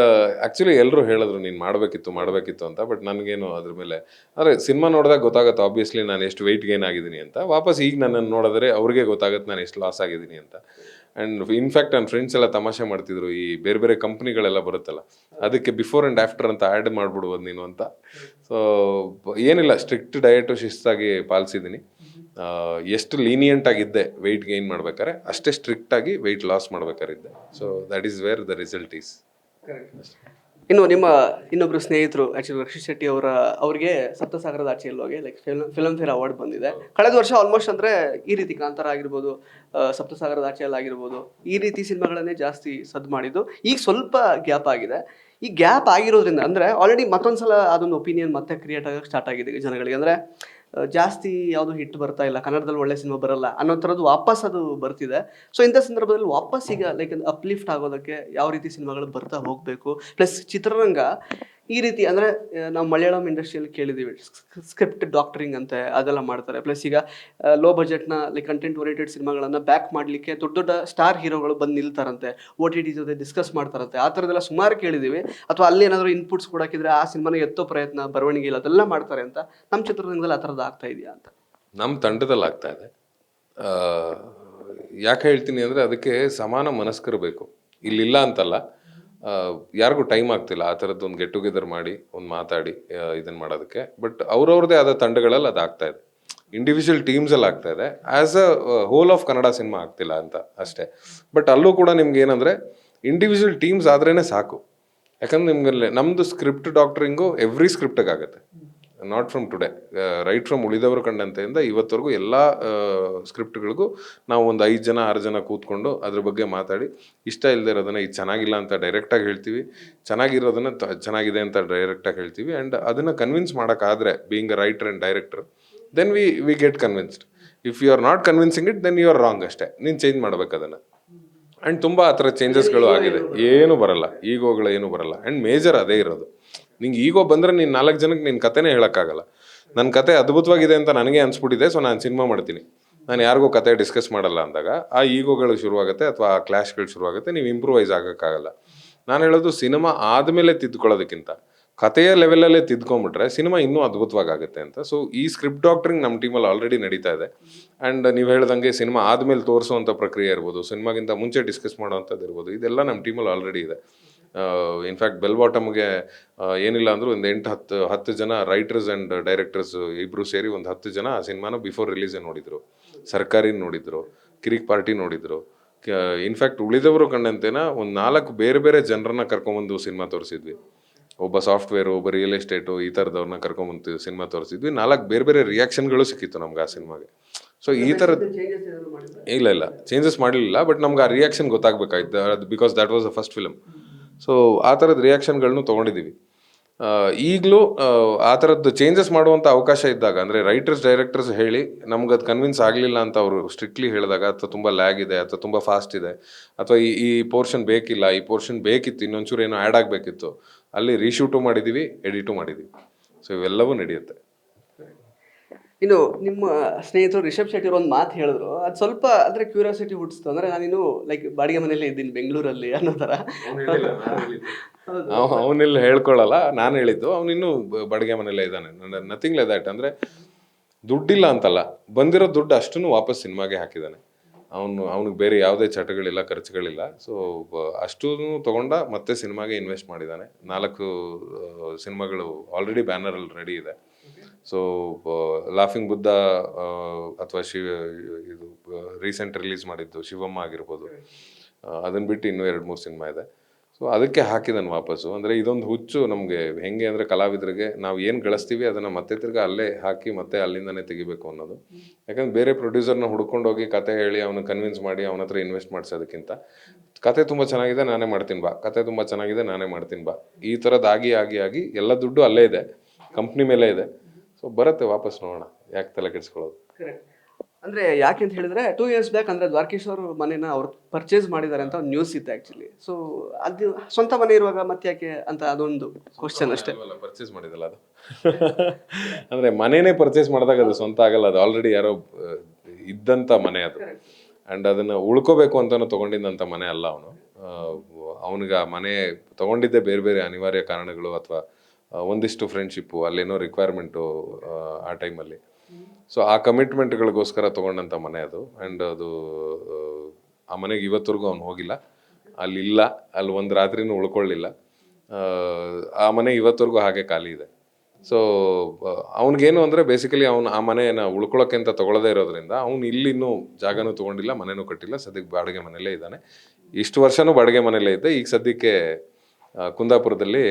ಆ್ಯಕ್ಚುಲಿ ಎಲ್ಲರೂ ಹೇಳಿದ್ರು ನೀನು ಮಾಡಬೇಕಿತ್ತು ಅಂತ. ಬಟ್ ನನಗೇನು ಅದ್ರ ಮೇಲೆ, ಅಂದರೆ ಸಿನಿಮಾ ನೋಡಿದಾಗ ಗೊತ್ತಾಗುತ್ತೆ ಆಬ್ವಿಯಸ್ಲಿ ನಾನು ಎಷ್ಟು ವೆಯ್ಟ್ ಗೇನ್ ಆಗಿದ್ದೀನಿ ಅಂತ. ವಾಪಸ್ ಈಗ ನನ್ನನ್ನು ನೋಡಿದ್ರೆ ಅವ್ರಿಗೆ ಗೊತ್ತಾಗುತ್ತೆ ನಾನು ಎಷ್ಟು ಲಾಸ್ ಆಗಿದ್ದೀನಿ ಅಂತ. ಆ್ಯಂಡ್ ಇನ್ಫ್ಯಾಕ್ಟ್ ನನ್ನ ಫ್ರೆಂಡ್ಸ್ ಎಲ್ಲ ತಮಾಷೆ ಮಾಡ್ತಿದ್ರು, ಈ ಬೇರೆ ಬೇರೆ ಕಂಪ್ನಿಗಳೆಲ್ಲ ಬರುತ್ತಲ್ಲ ಅದಕ್ಕೆ ಬಿಫೋರ್ ಆ್ಯಂಡ್ ಆಫ್ಟರ್ ಅಂತ ಆ್ಯಡ್ ಮಾಡ್ಬಿಡ್ಬೋದು ನೀನು ಅಂತ. ಸೊ ಏನಿಲ್ಲ, ಸ್ಟ್ರಿಕ್ಟ್ ಡಯಟು ಶಿಸ್ತಾಗಿ ಪಾಲಿಸಿದ್ದೀನಿ. ಎಷ್ಟು ಲೀನಿಯಂಟ್ ಆಗಿದ್ದೆ ವೆಯ್ಟ್ ಗೇನ್ ಮಾಡ್ಬೇಕಾದ್ರೆ, ಅಷ್ಟೇ ಸ್ಟ್ರಿಕ್ಟಾಗಿ ವೆಯ್ಟ್ ಲಾಸ್ ಮಾಡ್ಬೇಕಾರಿದ್ದೆ. So that is where the result is. ಇನ್ನು ನಿಮ್ಮ ಇನ್ನೊಬ್ರು ಸ್ನೇಹಿತರು ಆ್ಯಕ್ಚುಲಿ ರಕ್ಷಿತ್ ಶೆಟ್ಟಿ ಅವ್ರಿಗೆ ಸಪ್ತಸಾಗರದ ಆಚೆಯಲ್ಲಿ ಹೋಗಿ ಲೈಕ್ ಫಿಲ್ಮ್ ಫೇರ್ ಅವಾರ್ಡ್ ಬಂದಿದೆ ಕಳೆದ ವರ್ಷ. ಆಲ್ಮೋಸ್ಟ್ ಅಂದರೆ ಈ ರೀತಿ ಕಾಂತಾರ ಆಗಿರ್ಬೋದು, ಸಪ್ತಸಾಗರದ ಆಚೆಯಲ್ಲಿ ಆಗಿರ್ಬೋದು, ಈ ರೀತಿ ಸಿನಿಮಾಗಳನ್ನೇ ಜಾಸ್ತಿ ಸದ್ದು ಮಾಡಿದ್ದು. ಈಗ ಸ್ವಲ್ಪ ಗ್ಯಾಪ್ ಆಗಿದೆ. ಈ ಗ್ಯಾಪ್ ಆಗಿರೋದ್ರಿಂದ ಅಂದರೆ ಆಲ್ರೆಡಿ ಮತ್ತೊಂದ್ಸಲ ಅದೊಂದು ಒಪಿನಿಯನ್ ಮತ್ತೆ ಕ್ರಿಯೇಟ್ ಆಗಕ್ಕೆ ಸ್ಟಾರ್ಟ್ ಆಗಿದೆ ಜನಗಳಿಗೆ. ಅಂದರೆ ಜಾಸ್ತಿ ಯಾವುದು ಹಿಟ್ ಬರ್ತಾ ಇಲ್ಲ, ಕನ್ನಡದಲ್ಲಿ ಒಳ್ಳೆ ಸಿನಿಮಾ ಬರಲ್ಲ ಅನ್ನೋ ಥರದ್ದು ವಾಪಸ್ ಅದು ಬರ್ತಿದೆ. ಸೊ ಇಂಥ ಸಂದರ್ಭದಲ್ಲಿ ವಾಪಸ್ ಈಗ ಲೈಕ್ ಅಪ್ಲಿಫ್ಟ್ ಆಗೋದಕ್ಕೆ ಯಾವ ರೀತಿ ಸಿನಿಮಾಗಳು ಬರ್ತಾ ಹೋಗಬೇಕು? ಪ್ಲಸ್ ಚಿತ್ರರಂಗ ಈ ರೀತಿ ಅಂದರೆ ನಾವು ಮಲಯಾಳಂ ಇಂಡಸ್ಟ್ರಿಯಲ್ಲಿ ಕೇಳಿದ್ದೀವಿ ಸ್ಕ್ರಿಪ್ಟ್ ಡಾಕ್ಟರಿಂಗ್ ಅಂತೆ ಅದೆಲ್ಲ ಮಾಡ್ತಾರೆ. ಪ್ಲಸ್ ಈಗ ಲೋ ಬಜೆಟ್ನ ಲೈಕ್ ಕಂಟೆಂಟ್ ಓರಿಯೆಂಟೆಡ್ ಸಿನಿಮಾಗಳನ್ನು ಬ್ಯಾಕ್ ಮಾಡಲಿಕ್ಕೆ ದೊಡ್ಡ ದೊಡ್ಡ ಸ್ಟಾರ್ ಹೀರೋಗಳು ಬಂದು ನಿಲ್ತಾರಂತೆ, OTT ಜೊತೆ ಡಿಸ್ಕಸ್ ಮಾಡ್ತಾರಂತೆ. ಆ ಥರದ್ದೆಲ್ಲ ಸುಮಾರು ಕೇಳಿದ್ದೀವಿ. ಅಥವಾ ಅಲ್ಲಿ ಏನಾದರೂ ಇನ್ಪುಟ್ಸ್ ಕೊಡೋಕ್ಕಿದ್ರೆ ಆ ಸಿನಿಮಾನ ಎತ್ತೋ ಪ್ರಯತ್ನ, ಬರವಣಿಗೆ ಇಲ್ಲ ಅದೆಲ್ಲ ಮಾಡ್ತಾರೆ ಅಂತ. ನಮ್ಮ ಚಿತ್ರರಂಗದಲ್ಲಿ ಆ ಥರದ್ದು ಆಗ್ತಾ ಇದೆಯಾ ಅಂತ? ನಮ್ಮ ತಂಡದಲ್ಲಿ ಆಗ್ತಾ ಇದೆ. ಯಾಕೆ ಹೇಳ್ತೀನಿ ಅಂದರೆ ಅದಕ್ಕೆ ಸಮಾನ ಮನಸ್ಕರು ಬೇಕು. ಇಲ್ಲಿಲ್ಲ ಅಂತಲ್ಲ, ಯಾರಿಗೂ ಟೈಮ್ ಆಗ್ತಿಲ್ಲ ಆ ಥರದ್ದು ಒಂದು ಗೆಟ್ ಟುಗೆದರ್ ಮಾಡಿ ಒಂದು ಮಾತಾಡಿ ಇದನ್ನು ಮಾಡೋದಕ್ಕೆ. ಬಟ್ ಅವ್ರವ್ರದ್ದೇ ಆದ ತಂಡಗಳಲ್ಲಿ ಅದು ಆಗ್ತಾ ಇದೆ, ಇಂಡಿವಿಜುವಲ್ ಟೀಮ್ಸಲ್ಲಿ ಆಗ್ತಾ ಇದೆ. As a hole of Kannada cinema ಆಗ್ತಿಲ್ಲ ಅಂತ ಅಷ್ಟೇ. ಬಟ್ ಅಲ್ಲೂ ಕೂಡ ನಿಮ್ಗೆ ಏನಂದರೆ ಇಂಡಿವಿಜುವಲ್ ಟೀಮ್ಸ್ ಆದ್ರೇ ಸಾಕು. ಯಾಕಂದ್ರೆ ನಿಮ್ಗೆ ನಮ್ಮದು ಸ್ಕ್ರಿಪ್ಟ್ ಡಾಕ್ಟ್ರಿಂಗು ಎವ್ರಿ ಸ್ಕ್ರಿಪ್ಟಿಗೆ ಆಗುತ್ತೆ, not from today, right from ಉಳಿದವರು ಕಂಡಂತೆಯಿಂದ ಇವತ್ತವರೆಗೂ ಎಲ್ಲ ಸ್ಕ್ರಿಪ್ಟ್ಗಳಿಗೂ ನಾವು ಒಂದು 5 ಜನ 6 ಜನ ಕೂತ್ಕೊಂಡು ಅದ್ರ ಬಗ್ಗೆ ಮಾತಾಡಿ, ಇಷ್ಟ ಇಲ್ಲದೆ ಇರೋದನ್ನು ಇದು ಚೆನ್ನಾಗಿಲ್ಲ ಅಂತ ಡೈರೆಕ್ಟಾಗಿ ಹೇಳ್ತೀವಿ, ಚೆನ್ನಾಗಿರೋದನ್ನು ಚೆನ್ನಾಗಿದೆ ಅಂತ ಡೈರೆಕ್ಟಾಗಿ ಹೇಳ್ತೀವಿ. ಆ್ಯಂಡ್ ಅದನ್ನು ಕನ್ವಿನ್ಸ್ ಮಾಡೋಕ್ಕಾದರೆ being a writer and director, then we get convinced. If you are not convincing it then you are wrong ಅಷ್ಟೇ. ನೀನು ಚೇಂಜ್ ಮಾಡ್ಬೇಕು ಅದನ್ನು. ಆ್ಯಂಡ್ ತುಂಬ ಆ ಥರ ಚೇಂಜಸ್ಗಳು ಆಗಿದೆ. ಏನೂ ಬರಲ್ಲ, ಈಗೋಗಳು ಏನೂ ಬರಲ್ಲ. ಆ್ಯಂಡ್ ಮೇಜರ್ ಅದೇ ಇರೋದು. ನಿಂಗೆ ಈಗೋ ಬಂದರೆ ನೀನು 4 ಜನಕ್ಕೆ ನಿನ್ನ ಕತೆನೇ ಹೇಳೋಕ್ಕಾಗಲ್ಲ. ನನ್ನ ಕತೆ ಅದ್ಭುತವಾಗಿದೆ ಅಂತ ನನಗೆ ಅನಿಸ್ಬಿಟ್ಟಿದೆ, ಸೊ ನಾನು ಸಿನಿಮಾ ಮಾಡ್ತೀನಿ, ನಾನು ಯಾರಿಗೂ ಕತೆ ಡಿಸ್ಕಸ್ ಮಾಡಲ್ಲ ಅಂದಾಗ ಆ ಈಗೋಗಳು ಶುರುವಾಗುತ್ತೆ ಅಥವಾ ಆ ಕ್ಲಾಶ್ಗಳು ಶುರುವಾಗುತ್ತೆ. ನೀವು ಇಂಪ್ರೂವೈಸ್ ಆಗೋಕ್ಕಾಗಲ್ಲ. ನಾನು ಹೇಳೋದು ಸಿನಿಮಾ ಆದಮೇಲೆ ತಿದ್ಕೊಳ್ಳೋದಕ್ಕಿಂತ ಕಥೆಯ ಲೆವೆಲಲ್ಲೇ ತಿದ್ಕೊಂಡ್ಬಿಟ್ರೆ ಸಿನಿಮಾ ಇನ್ನೂ ಅದ್ಭುತವಾಗುತ್ತೆ ಅಂತ. ಸೊ ಈ ಸ್ಕ್ರಿಪ್ಟ್ ಡಾಕ್ಟ್ರಿಂಗ್ ನಮ್ಮ ಟೀಮಲ್ಲಿ ಆಲ್ರೆಡಿ ನಡೀತಾ ಇದೆ. ಆ್ಯಂಡ್ ನೀವು ಹೇಳ್ದಂಗೆ ಸಿನಿಮಾ ಆದಮೇಲೆ ತೋರಿಸುವಂಥ ಪ್ರಕ್ರಿಯೆ ಇರ್ಬೋದು, ಸಿನಿಮಾಗಿಂತ ಮುಂಚೆ ಡಿಸ್ಕಸ್ ಮಾಡೋವಂಥದ್ದು ಇರ್ಬೋದು, ಇದೆಲ್ಲ ನಮ್ಮ ಟೀಮಲ್ಲಿ ಆಲ್ರೆಡಿ ಇದೆ. ಇನ್ಫ್ಯಾಕ್ಟ್ ಬೆಲ್ ಬಾಟಮ್ಗೆ ಏನಿಲ್ಲ ಅಂದರೂ ಒಂದು 8-10 ಜನ ರೈಟರ್ಸ್ ಆ್ಯಂಡ್ ಡೈರೆಕ್ಟರ್ಸ್ ಇಬ್ಬರು ಸೇರಿ ಒಂದು 10 ಜನ ಆ ಸಿನಿಮಾನ ಬಿಫೋರ್ ರಿಲೀಸೇ ನೋಡಿದರು, ಸರ್ಕಾರಿ ನೋಡಿದರು, ಕಿರಿಕ್ ಪಾರ್ಟಿ ನೋಡಿದರು. ಇನ್ಫ್ಯಾಕ್ಟ್ ಉಳಿದವರು ಕಂಡಂತೆನ ಒಂದು 4 ಬೇರೆ ಬೇರೆ ಜನರನ್ನ ಕರ್ಕೊಂಬಂದು ಸಿನಿಮಾ ತೋರಿಸಿದ್ವಿ. ಒಬ್ಬ ಸಾಫ್ಟ್ವೇರು, ಒಬ್ಬ ರಿಯಲ್ ಎಸ್ಟೇಟು, ಈ ಥರದವ್ರನ್ನ ಕರ್ಕೊಂಬಂದು ಸಿನಿಮಾ ತೋರಿಸಿದ್ವಿ. 4 ಬೇರೆ ಬೇರೆ ರಿಯಾಕ್ಷನ್ಗಳು ಸಿಕ್ಕಿತ್ತು ನಮ್ಗೆ ಆ ಸಿನಿಮಾಗೆ. ಸೊ ಈ ಥರದ್ದು ಇಲ್ಲ ಚೇಂಜಸ್ ಮಾಡಲಿಲ್ಲ, ಬಟ್ ನಮ್ಗೆ ಆ ರಿಯಾಕ್ಷನ್ ಗೊತ್ತಾಗಬೇಕಾಯ್ತು, ಅದು because that was the first film. So ಆ ಥರದ ರಿಯಾಕ್ಷನ್ಗಳನ್ನು ತೊಗೊಂಡಿದ್ದೀವಿ. ಈಗಲೂ ಆ ಥರದ್ದು ಚೇಂಜಸ್ ಮಾಡುವಂಥ ಅವಕಾಶ ಇದ್ದಾಗ, ಅಂದರೆ ರೈಟರ್ಸ್ ಡೈರೆಕ್ಟರ್ಸ್ ಹೇಳಿ ನಮ್ಗೆ ಅದು ಕನ್ವಿನ್ಸ್ ಆಗಲಿಲ್ಲ ಅಂತ ಅವರು ಸ್ಟ್ರಿಕ್ಟ್ಲಿ ಹೇಳಿದಾಗ, ಅಥವಾ ತುಂಬ ಲ್ಯಾಗ್ ಇದೆ ಅಥವಾ ತುಂಬ ಫಾಸ್ಟ್ ಇದೆ ಅಥವಾ ಈ ಪೋರ್ಷನ್ ಬೇಕಿಲ್ಲ, ಈ ಪೋರ್ಷನ್ ಬೇಕಿತ್ತು, ಇನ್ನೊಂಚೂರು ಏನೋ ಆ್ಯಡ್ ಆಗಬೇಕಿತ್ತು, ಅಲ್ಲಿ ರೀಶೂಟು ಮಾಡಿದ್ದೀವಿ, ಎಡಿಟು ಮಾಡಿದ್ದೀವಿ. ಸೊ ಇವೆಲ್ಲವೂ ನಡೆಯುತ್ತೆ. ಇನ್ನು ನಿಮ್ಮ ಸ್ನೇಹಿತರು ರಿಷಬ್ ಶೆಟ್ಟಿ ಒಂದು ಮಾತು ಹೇಳಿದ್ರು, ಅದು ಸ್ವಲ್ಪ ಅಂದರೆ ಕ್ಯೂರಿಯಾಸಿಟಿ ಹುಟ್ಟಿಸ್ತು. ಅಂದರೆ ನಾನಿನ್ನು ಲೈಕ್ ಬಾಡಿಗೆ ಮನೇಲಿ ಇದ್ದೀನಿ ಬೆಂಗಳೂರಲ್ಲಿ ಅನ್ನೋ ಥರ. ಅವನೆಲ್ಲ ಹೇಳ್ಕೊಳ್ಳಲ್ಲ, ನಾನು ಹೇಳಿದ್ದು. ಅವನಿನ್ನೂ ಬಾಡಿಗೆ ಮನೆಯಲ್ಲೇ ಇದ್ದಾನೆ. Nothing like that. ಅಂದರೆ ದುಡ್ಡಿಲ್ಲ ಅಂತಲ್ಲ, ಬಂದಿರೋ ದುಡ್ಡು ಅಷ್ಟನ್ನು ವಾಪಸ್ ಸಿನಿಮಾಗೆ ಹಾಕಿದ್ದಾನೆ. ಅವನಿಗೆ ಬೇರೆ ಯಾವುದೇ ಚಟಗಳಿಲ್ಲ, ಖರ್ಚುಗಳಿಲ್ಲ. ಸೊ ಅಷ್ಟೂ ತೊಗೊಂಡ ಮತ್ತೆ ಸಿನಿಮಾಗೆ ಇನ್ವೆಸ್ಟ್ ಮಾಡಿದ್ದಾನೆ. 4 ಸಿನಿಮಾಗಳು ಆಲ್ರೆಡಿ ಬ್ಯಾನರಲ್ಲಿ ರೆಡಿ ಇದೆ. ಸೊ ಲಾಫಿಂಗ್ ಬುದ್ಧ ಅಥವಾ ಇದು ರೀಸೆಂಟ್ ರಿಲೀಸ್ ಮಾಡಿದ್ದು ಶಿವಮ್ಮ ಆಗಿರ್ಬೋದು, ಅದನ್ನು ಬಿಟ್ಟು ಇನ್ನೂ 2-3 ಸಿನಿಮಾ ಇದೆ. ಸೊ ಸೊ ಅದಕ್ಕೆ ಹಾಕಿದ್ದಾನೆ ವಾಪಸ್ಸು. ಅಂದರೆ ಇದೊಂದು ಹುಚ್ಚು ನಮಗೆ ಹೆಂಗೆ ಅಂದರೆ ಕಲಾವಿದರಿಗೆ ನಾವು ಏನು ಗಳಿಸ್ತೀವಿ ಅದನ್ನು ಮತ್ತೆ ತಿರ್ಗಿ ಅಲ್ಲೇ ಹಾಕಿ ಮತ್ತೆ ಅಲ್ಲಿಂದನೇ ತೆಗಿಬೇಕು ಅನ್ನೋದು. ಯಾಕಂದ್ರೆ ಬೇರೆ ಪ್ರೊಡ್ಯೂಸರ್ನ ಹುಡ್ಕೊಂಡೋಗಿ ಕತೆ ಹೇಳಿ ಅವನು ಕನ್ವಿನ್ಸ್ ಮಾಡಿ ಅವನ ಹತ್ರ ಇನ್ವೆಸ್ಟ್ ಮಾಡಿಸೋದಕ್ಕಿಂತ ಕತೆ ತುಂಬ ಚೆನ್ನಾಗಿದೆ ನಾನೇ ಮಾಡ್ತೀನಿ ಬಾ, ಕತೆ ತುಂಬ ಚೆನ್ನಾಗಿದೆ ನಾನೇ ಮಾಡ್ತೀನಿ ಬಾ, ಈ ಥರದ್ದು ಆಗಿ ಎಲ್ಲ ದುಡ್ಡು ಅಲ್ಲೇ ಇದೆ, ಕಂಪ್ನಿ ಮೇಲೆ ಇದೆ. ಸೊ ಬರುತ್ತೆ ವಾಪಸ್, ನೋಡೋಣ, ಯಾಕೆ ತಲೆ ಕೆಡಿಸ್ಕೊಳ್ಳೋದು. ಅಂದ್ರೆ ಯಾಕೆ ಅಂತ ಹೇಳಿದ್ರೆ 2 years ಬ್ಯಾಕ್ ಅಂದ್ರೆ ದ್ವಾರಕೀಶ್ ಅವರು ಮನೇನ ಅವ್ರು ಪರ್ಚೇಸ್ ಮಾಡಿದ್ದಾರೆ ಅಂತ ಒಂದು ನ್ಯೂಸ್ ಇತ್ತು ಆಕ್ಚುಲಿ. ಸೊ ಅದು ಸ್ವಂತ ಮನೆ ಇರುವಾಗ ಮತ್ತೆ ಯಾಕೆ ಅಂತ ಅದೊಂದು ಕ್ವಶನ್ ಅಷ್ಟೇ. ಪರ್ಚೇಸ್ ಮಾಡಿದಲ್ಲ ಅದು ಅಂದರೆ ಮನೆನೇ ಪರ್ಚೇಸ್ ಮಾಡಿದಾಗ ಅದು ಸ್ವಂತ ಆಗಲ್ಲ, ಅದು ಆಲ್ರೆಡಿ ಯಾರೋ ಇದ್ದಂಥ ಮನೆ ಅದು. ಆ್ಯಂಡ್ ಅದನ್ನು ಉಳ್ಕೋಬೇಕು ಅಂತಲೂ ತೊಗೊಂಡಿದ್ದಂಥ ಮನೆ ಅಲ್ಲ ಅವನು. ಅವನಿಗೆ ಆ ಮನೆ ತೊಗೊಂಡಿದ್ದೇ ಬೇರೆ ಬೇರೆ ಅನಿವಾರ್ಯ ಕಾರಣಗಳು ಅಥವಾ ಒಂದಿಷ್ಟು ಫ್ರೆಂಡ್ಶಿಪ್ಪು, ಅಲ್ಲೇನೋ ರಿಕ್ವೈರ್ಮೆಂಟು ಆ ಟೈಮಲ್ಲಿ. ಸೊ ಆ ಕಮಿಟ್ಮೆಂಟ್ಗಳಿಗೋಸ್ಕರ ತೊಗೊಂಡಂಥ ಮನೆ ಅದು. ಆ್ಯಂಡ್ ಅದು ಆ ಮನೆಗೆ ಇವತ್ತರೆಗೂ ಅವ್ನು ಹೋಗಿಲ್ಲ, ಅಲ್ಲಿಲ್ಲ, ಅಲ್ಲಿ ಒಂದು ರಾತ್ರಿನೂ ಉಳ್ಕೊಳ್ಳಿಲ್ಲ. ಆ ಮನೆ ಇವತ್ತರೆಗೂ ಹಾಗೆ ಖಾಲಿ ಇದೆ. ಸೊ ಅವ್ನಿಗೇನು ಅಂದರೆ ಬೇಸಿಕಲಿ ಅವ್ನು ಆ ಮನೆಯನ್ನು ಉಳ್ಕೊಳ್ಳೋಕೆ ಅಂತ ತೊಗೊಳ್ಳೋದೇ ಇರೋದ್ರಿಂದ ಅವ್ನು ಇಲ್ಲಿ ಇನ್ನೂ ಜಾಗನೂ ತೊಗೊಂಡಿಲ್ಲ, ಮನೆನೂ ಕಟ್ಟಿಲ್ಲ, ಸದ್ಯಕ್ಕೆ ಬಾಡಿಗೆ ಮನೆಯಲ್ಲೇ ಇದ್ದಾನೆ. ಇಷ್ಟು ವರ್ಷವೂ ಬಾಡಿಗೆ ಮನೆಯಲ್ಲೇ ಇದ್ದೆ, ಈಗ ಸದ್ಯಕ್ಕೆ ಕುಂದಾಪುರದಲ್ಲಿ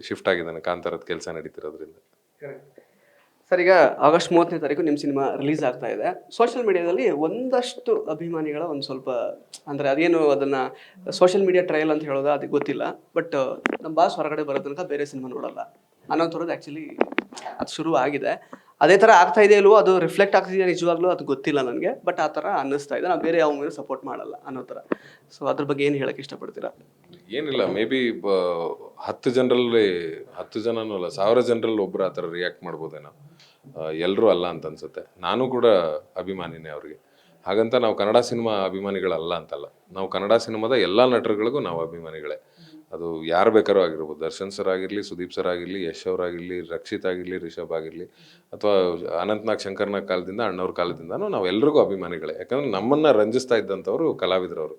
ಶಿಫ್ಟ್ ಆಗಿದ್ದಾನೆ, ಕಾಂತಾರದ ಕೆಲಸ ನಡೀತಿರೋದ್ರಿಂದ. ಸರ್, ಈಗ August 30ನೇ ತಾರೀಕು ನಿಮ್ಮ ಸಿನಿಮಾ ರಿಲೀಸ್ ಆಗ್ತಾ ಇದೆ. ಸೋಷಿಯಲ್ ಮೀಡಿಯಾದಲ್ಲಿ ಒಂದಷ್ಟು ಅಭಿಮಾನಿಗಳ ಒಂದು ಸ್ವಲ್ಪ ಅಂದರೆ ಅದೇನು ಅದನ್ನು ಸೋಷಿಯಲ್ ಮೀಡಿಯಾ ಟ್ರಯಲ್ ಅಂತ ಹೇಳೋದು ಅದಕ್ಕೆ ಗೊತ್ತಿಲ್ಲ, ಬಟ್ ನಮ್ಮ ಬಾಸ್ ಹೊರಗಡೆ ಬರೋ ತನಕ ಬೇರೆ ಸಿನಿಮಾ ನೋಡಲ್ಲ ಅನ್ನೋ ಥರದ್ದು ಆ್ಯಕ್ಚುಲಿ ಅದು ಶುರು ಆಗಿದೆ. ಅದೇ ಥರ ಆಗ್ತಾ ಇದೆ ಇಲ್ವೋ, ಅದು ರಿಫ್ಲೆಕ್ಟ್ ಆಗ್ತಿದೆಯಾ ನಿಜವಾಗ್ಲೂ ಅದು ಗೊತ್ತಿಲ್ಲ ನನಗೆ, ಬಟ್ ಆ ಥರ ಅನ್ನಿಸ್ತಾ ಇದೆ. ನಾವು ಬೇರೆ ಯಾವ ಮೇಲೆ ಸಪೋರ್ಟ್ ಮಾಡಲ್ಲ ಅನ್ನೋ ಥರ. ಸೊ ಅದ್ರ ಬಗ್ಗೆ ಏನು ಹೇಳಕ್ಕೆ ಇಷ್ಟಪಡ್ತೀರಾ? ಏನಿಲ್ಲ, ಮೇ ಬಿ 10 ಜನರಲ್ಲಿ 10 ಜನನೂ ಅಲ್ಲ, 1000 ಜನರಲ್ಲಿ ಒಬ್ಬರು ಆ ಥರ ರಿಯಾಕ್ಟ್ ಮಾಡ್ಬೋದೇನೋ, ಎಲ್ಲರೂ ಅಲ್ಲ ಅಂತ ಅನ್ಸುತ್ತೆ. ನಾನು ಕೂಡ ಅಭಿಮಾನಿನೇ ಅವ್ರಿಗೆ. ಹಾಗಂತ ನಾವು ಕನ್ನಡ ಸಿನಿಮಾ ಅಭಿಮಾನಿಗಳಲ್ಲ ಅಂತಲ್ಲ, ನಾವು ಕನ್ನಡ ಸಿನಿಮಾದ ಎಲ್ಲ ನಟರುಗಳಿಗೂ ನಾವು ಅಭಿಮಾನಿಗಳೇ. ಅದು ಯಾರು ಬೇಕಾದ್ರೂ ಆಗಿರ್ಬೋದು, ದರ್ಶನ್ ಸರ್ ಆಗಿರಲಿ, ಸುದೀಪ್ ಸರ್ ಆಗಿರಲಿ, ಯಶ್ ಅವರಾಗಿರಲಿ, ರಕ್ಷಿತ್ ಆಗಿರಲಿ, ರಿಷಬ್ ಆಗಿರಲಿ, ಅಥವಾ ಅನಂತ್ನಾಗ್ ಶಂಕರ್ನಾಗ್ ಕಾಲದಿಂದ ಅಣ್ಣವ್ರ ಕಾಲದಿಂದನೂ ನಾವು ಎಲ್ರಿಗೂ ಅಭಿಮಾನಿಗಳೇ. ಯಾಕಂದರೆ ನಮ್ಮನ್ನು ರಂಜಿಸ್ತಾ ಇದ್ದಂಥವ್ರು ಕಲಾವಿದರವರು.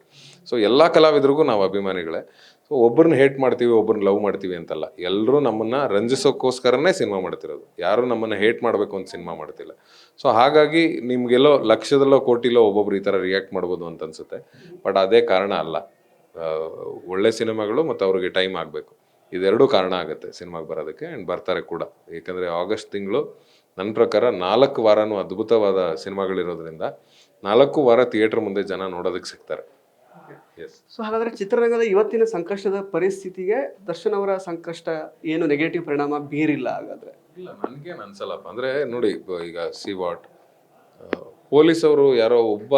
ಸೊ ಎಲ್ಲ ಕಲಾವಿದರಿಗೂ ನಾವು ಅಭಿಮಾನಿಗಳೇ. ಸೊ ಒಬ್ಬರನ್ನ ಹೇಟ್ ಮಾಡ್ತೀವಿ, ಒಬ್ಬರನ್ನ ಲವ್ ಮಾಡ್ತೀವಿ ಅಂತಲ್ಲ, ಎಲ್ಲರೂ ನಮ್ಮನ್ನು ರಂಜಿಸೋಕ್ಕೋಸ್ಕರನೇ ಸಿನಿಮಾ ಮಾಡ್ತಿರೋದು. ಯಾರೂ ನಮ್ಮನ್ನು ಹೇಟ್ ಮಾಡಬೇಕು ಅಂತ ಸಿನಿಮಾ ಮಾಡ್ತಿಲ್ಲ. ಸೊ ಹಾಗಾಗಿ ನಿಮಗೆಲ್ಲೋ ಲಕ್ಷದಲ್ಲೋ ಕೋಟಿಲೋ ಒಬ್ಬೊಬ್ರು ಈ ಥರ ರಿಯಾಕ್ಟ್ ಮಾಡ್ಬೋದು ಅಂತ ಅನ್ಸುತ್ತೆ, ಬಟ್ ಅದೇ ಕಾರಣ ಅಲ್ಲ. ಒಳ್ಳೆ ಸಿನಿಮಾಗಳು ಮತ್ತು ಅವ್ರಿಗೆ ಟೈಮ್ ಆಗಬೇಕು, ಇದೆರಡೂ ಕಾರಣ ಆಗುತ್ತೆ ಸಿನಿಮಾಗೆ ಬರೋದಕ್ಕೆ. ಆ್ಯಂಡ್ ಬರ್ತಾರೆ ಕೂಡ, ಏಕೆಂದರೆ ಆಗಸ್ಟ್ ತಿಂಗಳು ನನ್ನ ಪ್ರಕಾರ 4 ವಾರನೂ ಅದ್ಭುತವಾದ ಸಿನಿಮಾಗಳಿರೋದ್ರಿಂದ 4 ವಾರ ಥಿಯೇಟ್ರ್ ಮುಂದೆ ಜನ ನೋಡೋದಕ್ಕೆ ಸಿಗ್ತಾರೆ. ಎಸ್. ಸೊ ಹಾಗಾದರೆ ಚಿತ್ರರಂಗದ ಇವತ್ತಿನ ಸಂಕಷ್ಟದ ಪರಿಸ್ಥಿತಿಗೆ ದರ್ಶನ್ ಅವರ ಸಂಕಷ್ಟ ಏನು ನೆಗೆಟಿವ್ ಪರಿಣಾಮ ಬೀರಿಲ್ಲ ಹಾಗಾದರೆ? ಇಲ್ಲ, ನನಗೇನು ಅನ್ಸಲ್ಲಪ್ಪ. ಅಂದರೆ ನೋಡಿ, ಈಗ ಸಿ ವಾಟ್, ಪೊಲೀಸವರು ಯಾರೋ ಒಬ್ಬ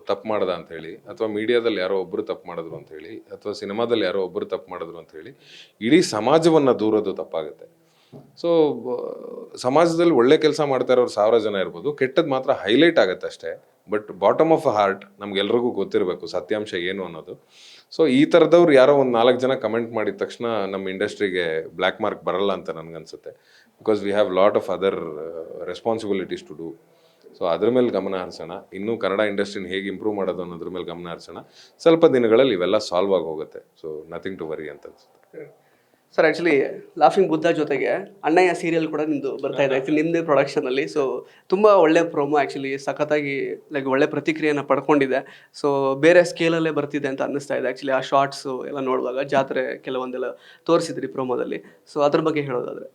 ತಪ್ಪು ಮಾಡ್ದ ಅಂಥೇಳಿ, ಅಥವಾ ಮೀಡಿಯಾದಲ್ಲಿ ಯಾರೋ ಒಬ್ಬರು ತಪ್ಪು ಮಾಡಿದ್ರು ಅಂಥೇಳಿ, ಅಥವಾ ಸಿನಿಮಾದಲ್ಲಿ ಯಾರೋ ಒಬ್ಬರು ತಪ್ಪು ಮಾಡಿದ್ರು ಅಂಥೇಳಿ ಇಡೀ ಸಮಾಜವನ್ನು ದೂರೋದು ತಪ್ಪಾಗುತ್ತೆ. ಸೊ ಸಮಾಜದಲ್ಲಿ ಒಳ್ಳೆ ಕೆಲಸ ಮಾಡ್ತಾ ಇರೋರು 1000 ಜನ ಇರ್ಬೋದು, ಕೆಟ್ಟದ್ದು ಮಾತ್ರ ಹೈಲೈಟ್ ಆಗುತ್ತೆ ಅಷ್ಟೇ. ಬಟ್ ಬಾಟಮ್ ಆಫ್ ಹಾರ್ಟ್ ನಮ್ಗೆಲ್ರಿಗೂ ಗೊತ್ತಿರಬೇಕು ಸತ್ಯಾಂಶ ಏನು ಅನ್ನೋದು. ಸೊ ಈ ಥರದವ್ರು ಯಾರೋ ಒಂದು 4 ಜನ ಕಮೆಂಟ್ ಮಾಡಿದ ತಕ್ಷಣ ನಮ್ಮ ಇಂಡಸ್ಟ್ರಿಗೆ ಬ್ಲ್ಯಾಕ್ ಮಾರ್ಕ್ ಬರಲ್ಲ ಅಂತ ನನಗನ್ಸುತ್ತೆ. Because we have lot of other responsibilities to do. So ಅದ್ರ ಮೇಲೆ ಗಮನ ಹರಿಸೋಣ, ಇನ್ನೂ ಕನ್ನಡ ಇಂಡಸ್ಟ್ರಿನ ಹೇಗೆ ಇಂಪ್ರೂವ್ ಮಾಡೋದು ಅನ್ನೋದ್ರ ಮೇಲೆ ಗಮನ ಹರಿಸೋಣ. ಸ್ವಲ್ಪ ದಿನಗಳಲ್ಲಿ ಇವೆಲ್ಲ ಸಾಲ್ವ್ ಆಗಿ ಹೋಗುತ್ತೆ. ಸೊ ನಥಿಂಗ್ ಟು ವರಿ ಅಂತ ಅನ್ಸುತ್ತೆ. ಸರ್, ಆ್ಯಕ್ಚುಲಿ ಲಾಫಿಂಗ್ ಬುದ್ಧ ಜೊತೆಗೆ ಅಣ್ಣಯ್ಯ ಸೀರಿಯಲ್ ಕೂಡ ನಿಮ್ಮದು ಬರ್ತಾ ಇದೆ ಆ್ಯಕ್ಚುಲಿ ನಿಮ್ಮದೇ ಪ್ರೊಡಕ್ಷನಲ್ಲಿ. ಸೊ ತುಂಬ ಒಳ್ಳೆ ಪ್ರೋಮೋ ಆ್ಯಕ್ಚುಲಿ ಸಖತ್ತಾಗಿ ಲೈಕ್ ಒಳ್ಳೆ ಪ್ರತಿಕ್ರಿಯೆಯನ್ನು ಪಡ್ಕೊಂಡಿದೆ. ಸೊ ಬೇರೆ ಸ್ಕೇಲಲ್ಲೇ ಬರ್ತಿದೆ ಅಂತ ಅನ್ನಿಸ್ತಾ ಇದೆ ಆ್ಯಕ್ಚುಲಿ. ಆ ಶಾರ್ಟ್ಸು ಎಲ್ಲ ನೋಡುವಾಗ ಜಾತ್ರೆ ಕೆಲವೊಂದೆಲ್ಲ ತೋರಿಸಿದ್ರಿ ಪ್ರೋಮೋದಲ್ಲಿ. ಸೊ ಅದ್ರ ಬಗ್ಗೆ ಹೇಳೋದಾದರೆ?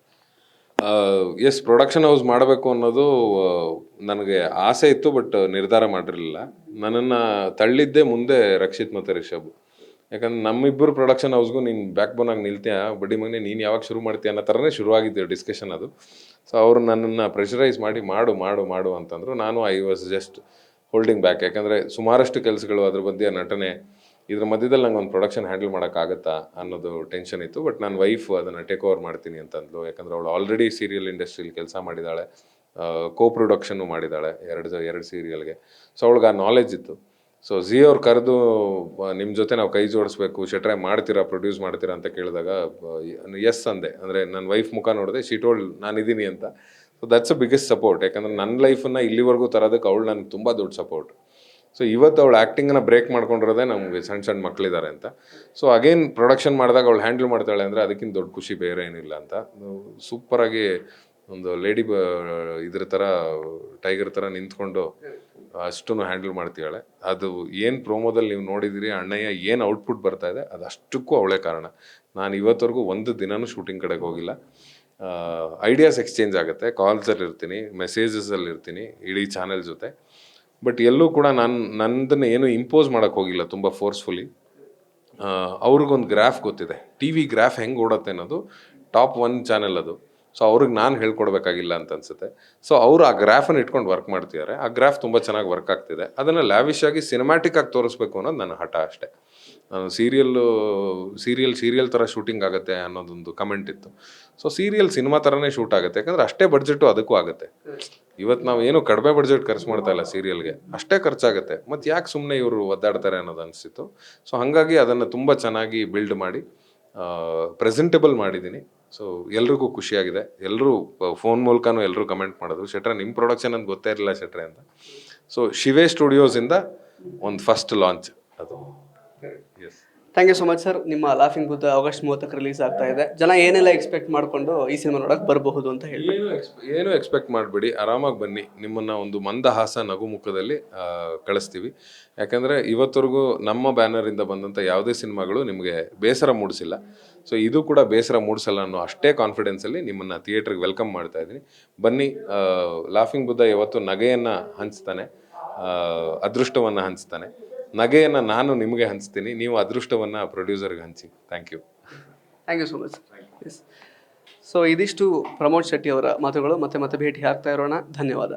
ಎಸ್, ಪ್ರೊಡಕ್ಷನ್ ಹೌಸ್ ಮಾಡಬೇಕು ಅನ್ನೋದು ನನಗೆ ಆಸೆ ಇತ್ತು, ಬಟ್ ನಿರ್ಧಾರ ಮಾಡಿರಲಿಲ್ಲ. ನನ್ನನ್ನು ತಳ್ಳಿದ್ದೇ ಮುಂದೆ ರಕ್ಷಿತ್ ಮತ್ತು ರಿಷಬ್. ಯಾಕಂದ್ರೆ ನಮ್ಮಿಬ್ಬರು ಪ್ರೊಡಕ್ಷನ್ ಹೌಸ್ಗೂ ನೀನು ಬ್ಯಾಕ್ ಬೋನಾಗಿ ನಿಲ್ತೀಯ, ಬಡ್ಡಿ ಮಗನೇ ನೀನು ಯಾವಾಗ ಶುರು ಮಾಡ್ತೀಯ ಅನ್ನೋ ಥರನೇ ಶುರುವಾಗಿದ್ದೆ ಡಿಸ್ಕಷನ್ ಅದು. ಸೊ ಅವರು ನನ್ನನ್ನು ಪ್ರೆಷರೈಸ್ ಮಾಡಿ ಮಾಡು ಮಾಡು ಮಾಡು ಅಂತಂದರು. ನಾನು I was just holding back. ಯಾಕಂದರೆ ಸುಮಾರಷ್ಟು ಕೆಲಸಗಳು, ಅದ್ರ ಬಗ್ಗೆ ನಟನೆ, ಇದ್ರ ಮಧ್ಯದಲ್ಲಿ ನಂಗೆ ಒಂದು ಪ್ರೊಡಕ್ಷನ್ ಹ್ಯಾಂಡಲ್ ಮಾಡೋಕ್ಕಾಗತ್ತಾ ಅನ್ನೋದು ಟೆನ್ಷನ್ ಇತ್ತು. ಬಟ್ ನನ್ನ ವೈಫ್ ಅದನ್ನು ಟೇಕ್ ಓವರ್ ಮಾಡ್ತೀನಿ ಅಂತಂದ್ಲು. ಯಾಕಂದರೆ ಅವಳು ಆಲ್ರೆಡಿ ಸೀರಿಯಲ್ ಇಂಡಸ್ಟ್ರಿಯಲ್ಲಿ ಕೆಲಸ ಮಾಡಿದ್ದಾಳೆ, ಕೋ ಪ್ರೊಡಕ್ಷನ್ನು ಮಾಡಿದ್ದಾಳೆ ಎರಡು ಸೀರಿಯಲ್ಗೆ. ಸೊ ಅವಳಿಗೆ ಆ ನಾಲೆಜ್ ಇತ್ತು. ಸೊ ಝೀ ಅವ್ರು ಕರೆದು ನಿಮ್ಮ ಜೊತೆ ನಾವು ಕೈ ಜೋಡಿಸ್ಬೇಕು, ಶೆಟ್ರೆ ಮಾಡ್ತೀರಾ, ಪ್ರೊಡ್ಯೂಸ್ ಮಾಡ್ತೀರಾ ಅಂತ ಕೇಳಿದಾಗ ಎಸ್ ಅಂದೆ. ಅಂದರೆ ನನ್ನ ವೈಫ್ ಮುಖ ನೋಡಿದೆ, ಶಿ ಟೋಲ್ಡ್ ನಾನಿದ್ದೀನಿ ಅಂತ. So that's a biggest support. ಯಾಕಂದರೆ ನನ್ನ ಲೈಫನ್ನು ಇಲ್ಲಿವರೆಗೂ ತರೋದಕ್ಕೆ ಅವಳು ನನಗೆ ತುಂಬ ದೊಡ್ಡ ಸಪೋರ್ಟ್. ಸೊ ಇವತ್ತು ಅವಳು ಆ್ಯಕ್ಟಿಂಗನ್ನು ಬ್ರೇಕ್ ಮಾಡ್ಕೊಂಡಿರೋದೇ ನಮಗೆ ಸಣ್ಣ ಮಕ್ಕಳಿದ್ದಾರೆ ಅಂತ. ಸೊ ಅಗೇನ್ ಪ್ರೊಡಕ್ಷನ್ ಮಾಡಿದಾಗ ಅವಳು ಹ್ಯಾಂಡಲ್ ಮಾಡ್ತಾಳೆ ಅಂದರೆ ಅದಕ್ಕಿಂತ ದೊಡ್ಡ ಖುಷಿ ಬೇರೆ ಏನಿಲ್ಲ ಅಂತ. ಸೂಪರಾಗಿ ಒಂದು ಲೇಡಿ ಇದ್ರ ಥರ ಟೈಗರ್ ಥರ ನಿಂತ್ಕೊಂಡು ಅಷ್ಟೂ ಹ್ಯಾಂಡಲ್ ಮಾಡ್ತಿದ್ದಾಳೆ. ಅದು ಏನು ಪ್ರೋಮೋದಲ್ಲಿ ನೀವು ನೋಡಿದಿರಿ ಅಣ್ಣಯ್ಯ ಏನು ಔಟ್ಪುಟ್ ಬರ್ತಾ ಇದೆ ಅದು ಅಷ್ಟಕ್ಕೂ ಅವಳೇ ಕಾರಣ. ನಾನು ಇವತ್ತವರೆಗೂ ಒಂದು ದಿನನೂ ಶೂಟಿಂಗ್ ಕಡೆಗೆ ಹೋಗಿಲ್ಲ. ಐಡಿಯಾಸ್ ಎಕ್ಸ್ಚೇಂಜ್ ಆಗುತ್ತೆ, ಕಾಲ್ಸಲ್ಲಿ ಇರ್ತೀನಿ, ಮೆಸೇಜಸಲ್ಲಿ ಇರ್ತೀನಿ ಇಡೀ ಚಾನೆಲ್ ಜೊತೆ. ಬಟ್ ಎಲ್ಲೂ ಕೂಡ ನಂದನ್ನು ಏನು ಇಂಪೋಸ್ ಮಾಡೋಕ್ಕೆ ಹೋಗಿಲ್ಲ ತುಂಬ ಫೋರ್ಸ್ಫುಲಿ. ಅವ್ರಿಗೊಂದು ಗ್ರಾಫ್ ಗೊತ್ತಿದೆ, ಟಿ ವಿ ಗ್ರಾಫ್ ಹೆಂಗೆ ಓಡುತ್ತೆ ಅನ್ನೋದು. ಟಾಪ್ 1 ಚಾನೆಲ್ ಅದು. ಸೊ ಅವ್ರಿಗೆ ನಾನು ಹೇಳ್ಕೊಡ್ಬೇಕಾಗಿಲ್ಲ ಅಂತ ಅನ್ಸುತ್ತೆ. ಸೊ ಅವರು ಆ ಗ್ರಾಫನ್ನು ಇಟ್ಕೊಂಡು ವರ್ಕ್ ಮಾಡ್ತಿದ್ದಾರೆ. ಆ ಗ್ರಾಫ್ ತುಂಬ ಚೆನ್ನಾಗಿ ವರ್ಕ್ ಆಗ್ತಿದೆ. ಅದನ್ನು ಲ್ಯಾವಿಶ್ ಆಗಿ ಸಿನಿಮ್ಯಾಟಿಕ್ ಆಗಿ ತೋರಿಸ್ಬೇಕು ಅನ್ನೋದು ನನ್ನ ಹಠ ಅಷ್ಟೇ. ನಾನು ಸೀರಿಯಲ್ ಥರ ಶೂಟಿಂಗ್ ಆಗುತ್ತೆ ಅನ್ನೋದೊಂದು ಕಮೆಂಟ್ ಇತ್ತು. ಸೊ ಸೀರಿಯಲ್ ಸಿನಿಮಾ ಥರನೇ ಶೂಟ್ ಆಗುತ್ತೆ, ಯಾಕಂದರೆ ಅಷ್ಟೇ ಬಡ್ಜೆಟು ಅದಕ್ಕೂ ಆಗುತ್ತೆ. ಇವತ್ತು ನಾವು ಏನು ಕಡಿಮೆ ಬಡ್ಜೆಟ್ ಖರ್ಚು ಮಾಡ್ತಾ ಇಲ್ಲ ಸೀರಿಯಲ್ಗೆ, ಅಷ್ಟೇ ಖರ್ಚಾಗುತ್ತೆ. ಮತ್ತು ಯಾಕೆ ಸುಮ್ಮನೆ ಇವರು ಒದ್ದಾಡ್ತಾರೆ ಅನ್ನೋದು ಅನಿಸಿತ್ತು. ಸೊ ಹಾಗಾಗಿ ಅದನ್ನು ತುಂಬ ಚೆನ್ನಾಗಿ ಬಿಲ್ಡ್ ಮಾಡಿ ಪ್ರೆಸೆಂಟೇಬಲ್ ಮಾಡಿದ್ದೀನಿ. ಸೊ ಎಲ್ರಿಗೂ ಖುಷಿಯಾಗಿದೆ. ಎಲ್ಲರೂ ಫೋನ್ ಮೂಲಕನೂ ಎಲ್ಲರೂ ಕಮೆಂಟ್ ಮಾಡೋದು, ಶೆಟ್ರೆ ನಿಮ್ಮ ಪ್ರೊಡಕ್ಷನ್ ಅಂತ ಗೊತ್ತೇ ಇರಲಿಲ್ಲ ಶೆಟ್ರೆ ಅಂತ. ಸೊ ಶಿವೆ ಸ್ಟುಡಿಯೋಸಿಂದ ಒಂದು ಫಸ್ಟ್ ಲಾಂಚ್ ಅದು. Yes, thank you so much sir. ನಿಮ್ಮ ಲಾಫಿಂಗ್ ಬುದ್ಧ ಆಗಸ್ಟ್ 30ಕ್ಕೆ ರಿಲೀಸ್ ಆಗ್ತಾ ಇದೆ. ಜನ ಏನೆಲ್ಲ ಎಕ್ಸ್ಪೆಕ್ಟ್ ಮಾಡಿಕೊಂಡು ಈ ಸಿನಿಮಾ ನೋಡಕ್ಕೆ ಬರಬಹುದು ಅಂತ ಹೇಳಿ? ಏನು ಎಕ್ಸ್ಪೆಕ್ಟ್ ಮಾಡಬೇಡಿ, ಆರಾಮಾಗಿ ಬನ್ನಿ. ನಿಮ್ಮನ್ನು ಒಂದು ಮಂದಹಾಸ ನಗು ಮುಖದಲ್ಲಿ ಕಳಿಸ್ತೀವಿ. ಯಾಕಂದರೆ ಇವತ್ತರೆಗೂ ನಮ್ಮ ಬ್ಯಾನರಿಂದ ಬಂದಂಥ ಯಾವುದೇ ಸಿನಿಮಾಗಳು ನಿಮಗೆ ಬೇಸರ ಮೂಡಿಸಿಲ್ಲ. ಸೊ ಇದು ಕೂಡ ಬೇಸರ ಮೂಡಿಸಲ್ಲ ಅನ್ನೋ ಅಷ್ಟೇ ಕಾನ್ಫಿಡೆನ್ಸಲ್ಲಿ ನಿಮ್ಮನ್ನು ಥಿಯೇಟ್ರಿಗೆ ವೆಲ್ಕಮ್ ಮಾಡ್ತಾ ಇದ್ದೀನಿ. ಬನ್ನಿ. ಲಾಫಿಂಗ್ ಬುದ್ಧ ಯಾವತ್ತು ನಗೆಯನ್ನು ಹಂಚ್ತಾನೆ, ಅದೃಷ್ಟವನ್ನು ಹಂಚ್ತಾನೆ. ನಗೆಯನ್ನು ನಾನು ನಿಮಗೆ ಹಂಚ್ತೀನಿ, ನೀವು ಅದೃಷ್ಟವನ್ನು ಪ್ರೊಡ್ಯೂಸರ್ಗೆ ಹಂಚಿ. Thank you so much. Yes, so ಇದಿಷ್ಟು ಪ್ರಮೋದ್ ಶೆಟ್ಟಿ ಅವರ ಮಾತುಗಳು. ಮತ್ತೆ ಭೇಟಿ ಆಗ್ತಾ ಇರೋಣ. ಧನ್ಯವಾದ.